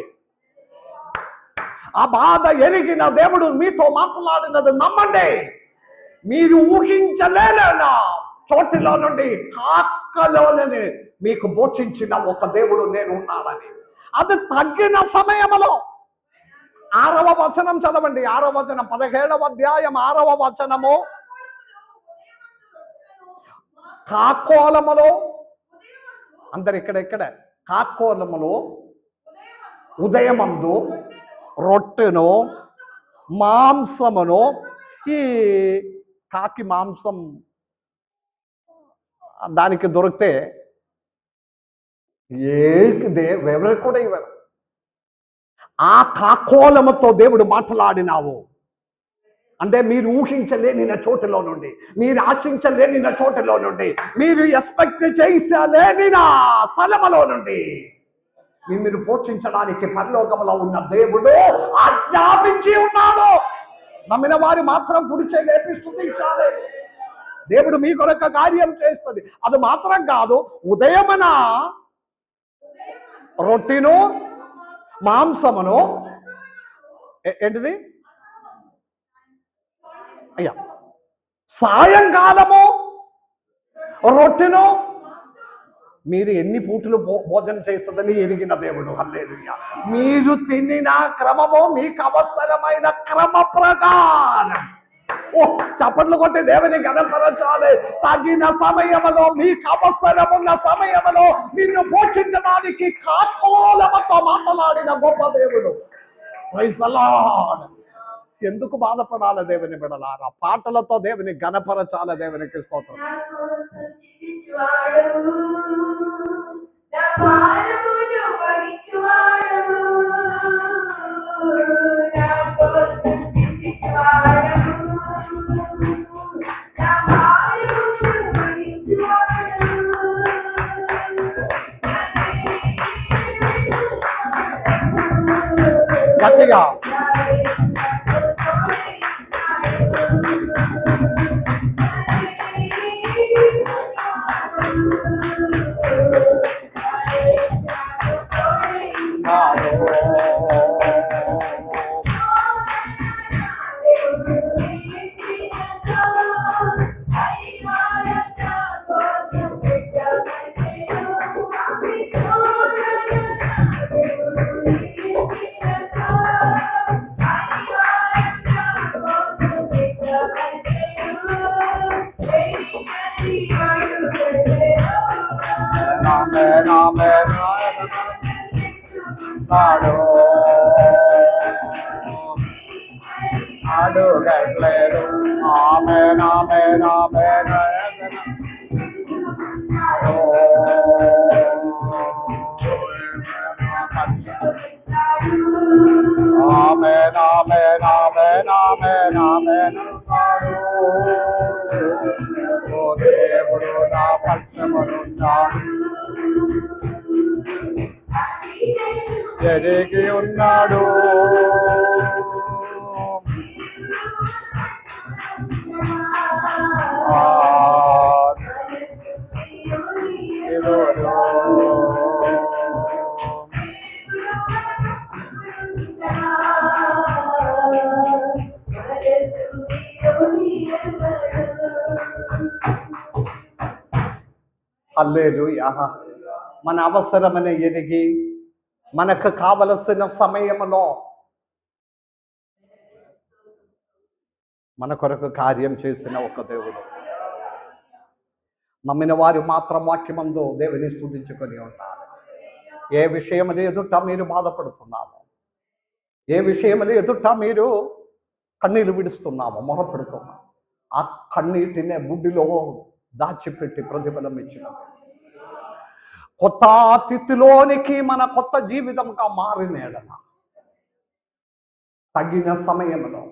Speaker 1: ఆ బాధ ఎరిగిన దేవుడు మీతో మాట్లాడినది నమ్మండి. మీరు ఊహించలేనా చోటిలో నుండి కాకలోనే మీకు బోధించిన ఒక దేవుడు నేను ఉన్నాడని. అది తగ్గిన సమయంలో 6వ వచనం చదవండి. 6వ వచనం, 17వ అధ్యాయం 6వ వచనము. కాకోలములో, అందరు ఇక్కడ కాకోలములో ఉదయమందు రొట్టెను మాంసమును. ఈ కాకి మాంసం దానికి దొరికితే ఎవరికి కూడా ఇవ్వరు. ఆ కాకోలముతో దేవుడు మాట్లాడినావు అంటే మీరు ఊహించలేని చోటులో నుండి, మీరు ఆశించలేని చోటులో నుండి, మీరు ఎక్స్పెక్ట్ చేసలేని స్థలములో నుండి మీరు పోషించడానికి పరలోకములో ఉన్న దేవుడు ఆజ్ఞాపించి ఉన్నాడు. నమ్మిన వారు మాత్రం గుడిచే లేపి స్తుతించాలి. దేవుడు మీ కొరకు కార్యం చేస్తుంది. అది మాత్రం కాదు, ఉదయమున రొట్టెను మాంసమును, ఏంటిది అయ్యా, సాయంకాలము రొట్టెను. మీరు ఎన్ని పూటలు భోజనం చేస్తుందని ఎరిగిన దేవుడు. హల్లెలూయా. మీరు తినిన క్రమము మీకు అవసరమైన క్రమ ప్రకారం. చప్పట్లు కొట్టి దేవుని గణపరచాలి. తగిన సమయంలో, మీకు అవసరమున్న సమయంలో నిన్ను పోషించడానికి కాకోలముతో మాట్లాడిన గొప్ప దేవుడు. Praise the Lord. ఎందుకు బాధపడాలి దేవుని బిడ్డలారా? పాటలతో దేవుని గణపరచాలి. దేవునికి స్తోత్రం. గట్టిగా నాడు అడుగట్లేదు. ఆమేన్ ఆమేన్ ఆమేన్. ఆమేన్ ఆమేన్ ఆమేన్ ఆమేన్ ఆమేన్. ఓ దేవుడు నా పక్షమునున్నాడు, ఎరిగి ఉన్నాడు. హల్లెలూయా. మన అవసరమని ఎరిగి మనకు కావలసిన సమయంలో మన కొరకు కార్యం చేసిన ఒక దేవుడు. నమ్మిన వారు మాత్రం వాక్యమందు దేవుని స్తుతించుకొని ఉంటారు. ఏ విషయములు ఎదుట మీరు బాధపడుతున్నాము, ఏ విషయములు ఎదుట మీరు కన్నీరు విడుస్తున్నాము, మొరపెడుతున్నాము, ఆ కన్నీటినే బుడ్డిలో దాచిపెట్టి ప్రతిఫలం ఇచ్చినది. కొత్త తిథిలోనికి మన కొత్త జీవితంగా మారినేడన తగిన సమయంలో,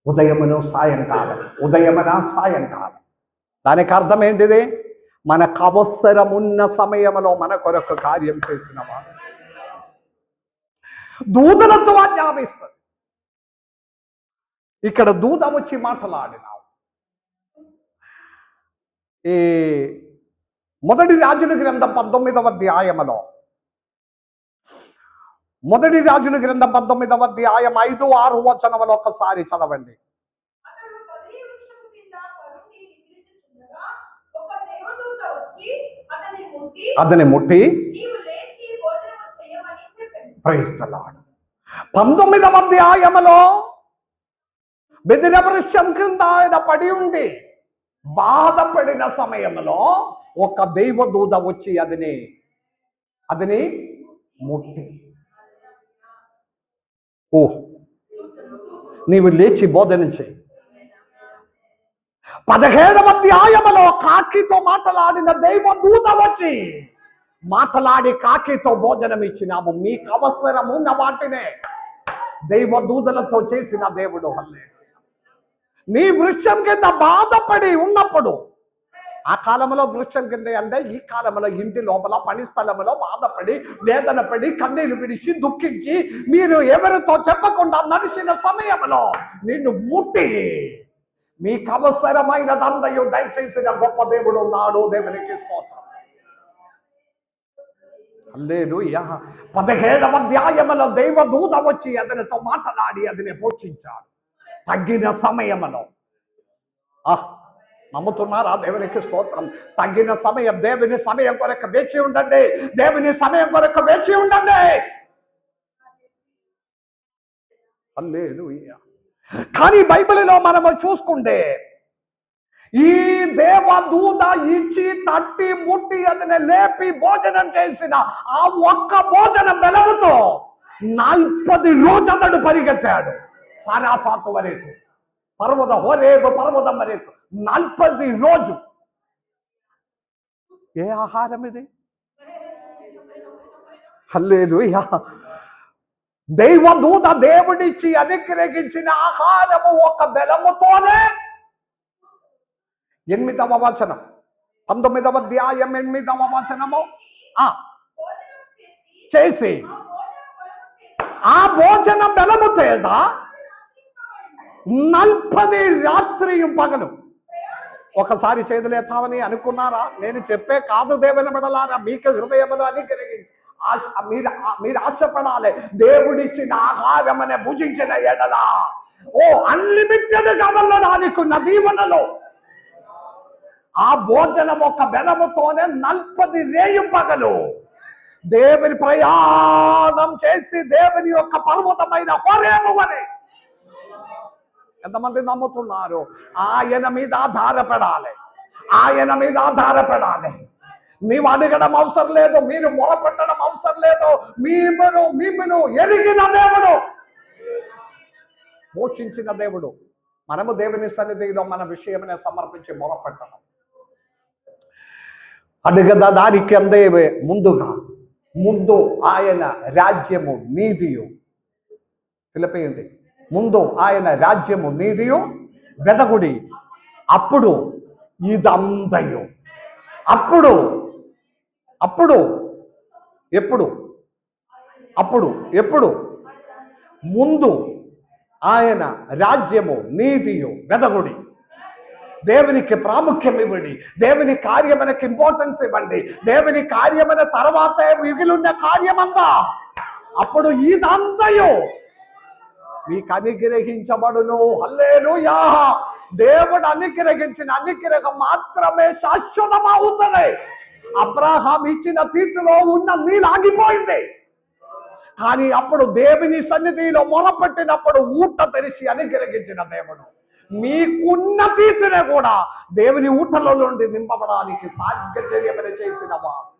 Speaker 1: ఉదయమును సాయంకాలం, ఉదయమున సాయంకాలం. దానికి అర్థం ఏంటిది? మనకు అవసరమున్న సమయంలో మన కొరకు కార్యం చేసిన వాడు. దూతలతో ఆజ్ఞాపిస్తుంది. ఇక్కడ దూత వచ్చి మాట్లాడినావు. ఈ మొదటి రాజుల గ్రంథం 19వ అధ్యాయములో, మొదటి రాజుల గ్రంథం 19వ అధ్యాయం 5, 6 వచనములు ఒక్కసారి చదవండి. అతని ముట్టి ప్రైజ్ ది లార్డ్. 19వ అధ్యాయములో బెదిన వృక్షం క్రింద ఆయన పడి ఉండి బాధపడిన సమయంలో ఒక దైవదూత వచ్చి అదిని ముట్టి, ఓ నీవు లేచి బోధన చేయి. 17వ అధ్యాయములో కాకితో మాట్లాడిన దైవదూత వచ్చి మాట్లాడి కాకితో భోజనం ఇచ్చినాము. మీకు అవసరం ఉన్న వాటినే దైవదూతలతో చేసిన దేవుడు. హల్లెలూయా. నీ వృక్షం కింద బాధపడి ఉన్నప్పుడు, ఆ కాలంలో వృక్షం కింద అంటే ఈ కాలంలో ఇంటి లోపల పని స్థలంలో బాధపడి వేదన పడి కన్నీరు విడిచి దుఃఖించి మీరు ఎవరితో చెప్పకుండా నడిచిన సమయంలో నిన్ను ముట్టి మీకు అవసరమైనదందయు దయచేసిన గొప్ప దేవుడు ఉన్నాడు. దేవునికి స్తోత్రం. హల్లెలూయా. 17వ అధ్యాయములో దైవదూత వచ్చి అతనితో మాట్లాడి అతని పోషించాడు తగ్గిన సమయములో. నమ్ముతున్నారా? దేవునికి స్తోత్రం. తగ్గిన సమయం, దేవుని సమయం కొరకు వేచి ఉండండి. దేవుని సమయం కొరకు వేచి ఉండండి. హల్లెలూయా. కానీ బైబిల్లో మనము చూసుకుంటే ఈ దేవదూత ఇచ్చి తట్టి ముట్టి అతని లేపి భోజనం చేసిన ఆ ఒక్క భోజనం బెలముతో 40 రోజులు అతడు పరిగెత్తాడు సారాఫాతు వరకు, హోరేబు పర్వతం వరకు 40 రోజు. ఏ ఆహారం ఇది? హల్లెలూయా. దైవదూత దేవుడిచ్చి అనుగ్రహించిన ఆహారము ఒక బెలముతోనే. 8వ వచనం, 19వ అధ్యాయం 8వ వచనము. చేసి ఆ భోజనం బెలము తేద 40 రాత్రియు పగలు. ఒకసారి చేతులెత్తామని అనుకున్నారా? నేను చెప్పే కాదు దేవుని బిడ్డలారా, మీకు హృదయములు అనుగ్రహించి మీరు ఆశపడాలి. దేవుడిచ్చిన ఆహారమనే భుజించిన ఎడలా అన్లిమిటెడ్ కావాలనుకున్న దీవెనలో ఆ భోజనం ఒక బెలముతోనే 40 రేయు పగలు దేవుని ప్రయాణం చేసి దేవుని యొక్క పర్వతమైన హోరేబు వరే. ఎంతమంది నమ్ముతున్నారు? ఆయన మీద ఆధారపడాలి, ఆయన మీద ఆధారపడాలి. నీవు అడగడం అవసరం లేదు, మీరు మొరపెట్టడం అవసరం లేదు. మిమ్మును ఎరిగిన దేవుడు, పోషించిన దేవుడు. మనము దేవుని సన్నిధిలో మన విషయమనే సమర్పించి మొరపెట్టడం. అడుగదా దానికి అందే ముందు ఆయన రాజ్యము నీతియు, పిలిపేయండి, ముందు ఆయన రాజ్యము నీతియు వెదగుడి, అప్పుడు ఇదంతయు. అప్పుడు ఎప్పుడు ముందు ఆయన రాజ్యము నీతియు వెదగుడి. దేవునికి ప్రాముఖ్యం ఇవ్వండి. దేవుని కార్యమునకు ఇంపార్టెన్స్ ఇవ్వండి. దేవుని కార్యమున తర్వాతే మిగిలిన కార్యమంతా. అప్పుడు ఇదంతయు మీకు అనుగ్రహించబడును. హల్లెలూయా. దేవుడు అనుగ్రహించిన అనుగ్రహం మాత్రమే శాశ్వతమవుతుంది. అబ్రహాం ఇచ్చిన తీర్పులో ఉన్న నీళ్ళు ఆగిపోయింది. కానీ అప్పుడు దేవుని సన్నిధిలో మొరపెట్టినప్పుడు ఊట తెరిచి అనుగ్రహించిన దేవుడు మీకున్న తీర్పునే కూడా దేవుని ఊటలో నుండి నింపబడానికి సాధ్యచర్యమని చేసిన వాడు.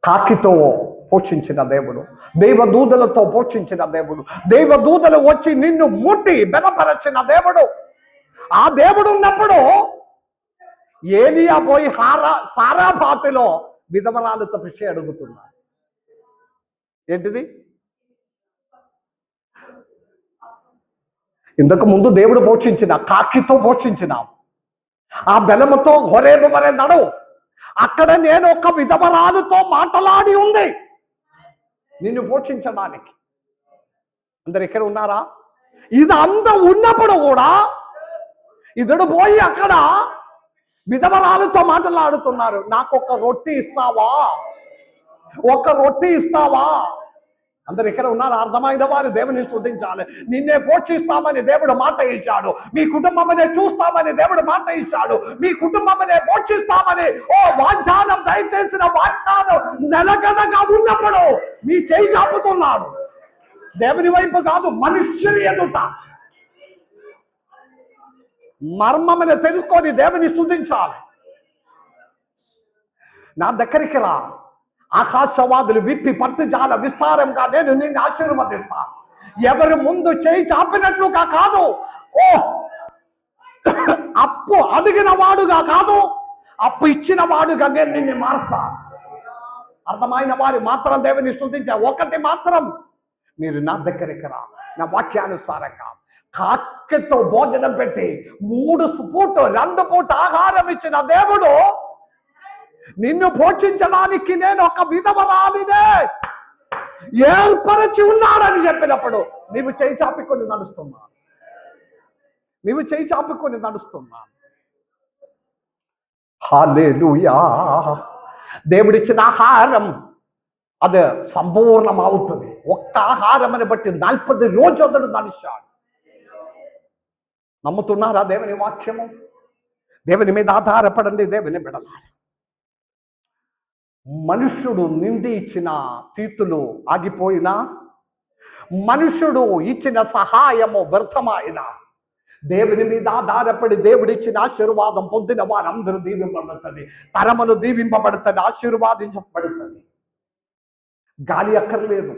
Speaker 1: కాకితో పోషించిన దేవుడు, దైవదూతలతో పోషించిన దేవుడు, దైవదూతలు వచ్చి నిన్ను ముట్టి బలపరచిన దేవుడు. ఆ దేవుడు ఉన్నప్పుడు ఏలియా పోయి సారాపాతిలో విధవరాలతో పిచ్చి అడుగుతున్నాడు. ఏంటిది? ఇంతకు ముందు దేవుడు పోషించిన కాకితో పోషించినాం. ఆ బలముతో హోరేబు వరే నడు. అక్కడ నేను ఒక విధవరాలుతో మాట్లాడి ఉంది నిన్ను పోషించడానికి. అందరు ఇక్కడ ఉన్నారా? ఇది అంత ఉన్నప్పుడు కూడా ఇతడు పోయి అక్కడ విధవరాలతో మాట్లాడుతున్నారు. నాకు ఒక రొట్టి ఇస్తావా? అందరు ఇక్కడ ఉన్నారు. అర్థమైన వారు దేవుని స్తుతించాలి. నిన్నే పోషిస్తామని దేవుడు మాట ఇచ్చాడు. మీ కుటుంబమనే చూస్తామని దేవుడు మాట ఇచ్చాడు. మీ కుటుంబమనే పోషిస్తామని వాగ్దానం దయచేసిన వాగ్దానం నెలగనగా ఉన్నప్పుడు మీ చేయి చాపుతున్నాడు. దేవుని వైపు కాదు, మనుష్యుని ఎదుట. మర్మమని తెలుసుకొని దేవుని స్తుతించాలి. నా దగ్గరికి రా, ఆకాశవాదులు విప్పి పట్టుజాల విస్తారంగా నేను నిన్ను ఆశీర్వదిస్తాను. ఎవరి ముందు చేయి చాపినట్లుగా కాదు, అప్పు అడిగిన వాడుగా కాదు, అప్పు ఇచ్చిన వాడుగా నేను నిన్ను మారుస్తా. అర్థమైన వారి మాత్రం దేవుని స్తుతించా. ఒకటి మాత్రం, మీరు నా దగ్గరికి రా, నా వాక్యానుసారంగా. కాకితో భోజనం పెట్టి 2 పూట ఆహారం ఇచ్చిన దేవుడు నిన్ను పోషించడానికి నేను ఒక విధవరాలినే ఏర్పరచి ఉన్నాడని చెప్పినప్పుడు నీవు చేయి చాపుకొని నడుస్తున్నావు. హల్లెలూయా. దేవుడిచ్చిన ఆహారం అది సంపూర్ణం అవుతుంది. ఒక్క ఆహారమని బట్టి 40 రోజులు నడిచాడు. నమ్ముతున్నారా దేవుని వాక్యము? దేవుని మీద ఆధారపడండి దేవుని బిడ్డలారా. మనుష్యుడు నిండి ఇచ్చిన తీర్పులు ఆగిపోయినా, మనుష్యుడు ఇచ్చిన సహాయము వ్యర్థమైన, దేవుని మీద ఆధారపడి దేవుడిచ్చిన ఆశీర్వాదం పొందిన వారందరూ దీవింపబడుతుంది. తరములు దీవింపబడుతుంది, ఆశీర్వాదించబడుతుంది. గాలి అక్కర్లేదు.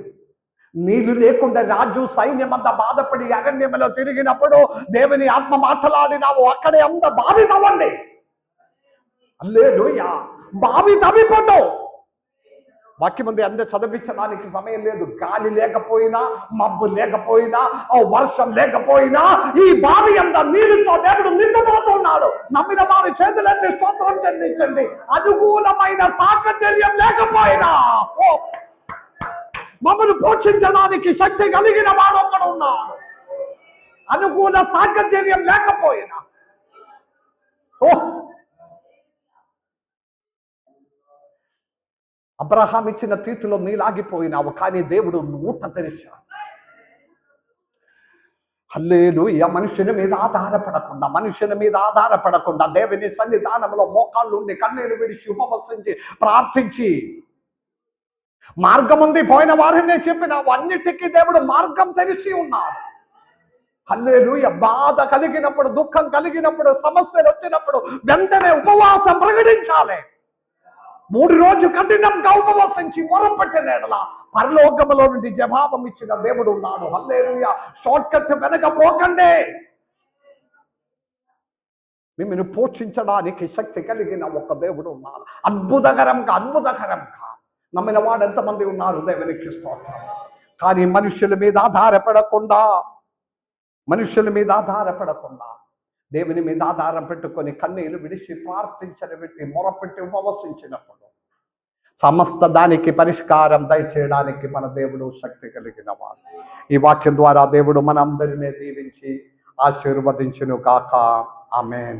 Speaker 1: నీళ్లు లేకుండా రాజు సైన్యం అంతా బాధపడి అరణ్యంలో తిరిగినప్పుడు దేవుని ఆత్మ మాట్లాడినావు. అక్కడే అంత బావి తవ్వండి. హల్లెలూయా. బావి తవ్విపోటు. వాక్యం ముందు అందరూ చదివించడానికి సమయం లేదు. గాలి లేకపోయినా, మబ్బు లేకపోయినా, వర్షం లేకపోయినా ఈ బావి అంతా నీళ్ళతో దేవుడు నింపబోతున్నాడు. నమ్మిన వారి చేతులెత్తి స్తోత్రం చెల్లించండి. అనుకూలమైన సాహచర్యం లేకపోయినా, మమ్మల్ని పోషించడానికి శక్తి కలిగిన వాడు ఒక్కడు ఉన్నాడు. అనుకూల సాహచర్యం లేకపోయినా, అబ్రహాం ఇచ్చిన తీర్పులో నీలాగిపోయినావు, కానీ దేవుడు ఊట తెరిచాడు. హల్లెలూయా. మనుషుని మీద ఆధారపడకుండా దేవుని సన్నిధానంలో మోకాళ్ళుండి కన్నీరు విడిచి ఉపవసించి ప్రార్థించి, మార్గం ఉంది పోయిన వారినే చెప్పినావు. అన్నిటికీ దేవుడు మార్గం తెరిచి ఉన్నాడు. హల్లెలూయా. బాధ కలిగినప్పుడు, దుఃఖం కలిగినప్పుడు, సమస్యలు వచ్చినప్పుడు వెంటనే ఉపవాసం ప్రకటించాలి. 3 రోజు కఠినంగా ఉపవసించి మొరపెట్టిన ఎడల పరలోకములో నుండి జవాబం ఇచ్చిన దేవుడు ఉన్నాడు. హల్లెలూయా. షార్ట్ కట్ వెనక పోకండి. మిమ్మల్ని పోషించడానికి శక్తి కలిగిన ఒక దేవుడు ఉన్నారు. అద్భుతకరంగా నమ్మిన వాడు ఎంతమంది ఉన్నారు? దేవునికి స్తోత్రం. కానీ మనుషుల మీద ఆధారపడకుండా దేవుని మీద ఆధారం పెట్టుకొని కన్నీళ్లు విడిచి ప్రార్థించని పెట్టి మొరపెట్టి ఉపవసించినప్పుడు సమస్త దానికి పరిష్కారం దయచేయడానికి మన దేవుడు శక్తి కలిగిన వాడు. ఈ వాక్యం ద్వారా దేవుడు మనందరినీ దీవించి ఆశీర్వదించును గాక. ఆమేన్.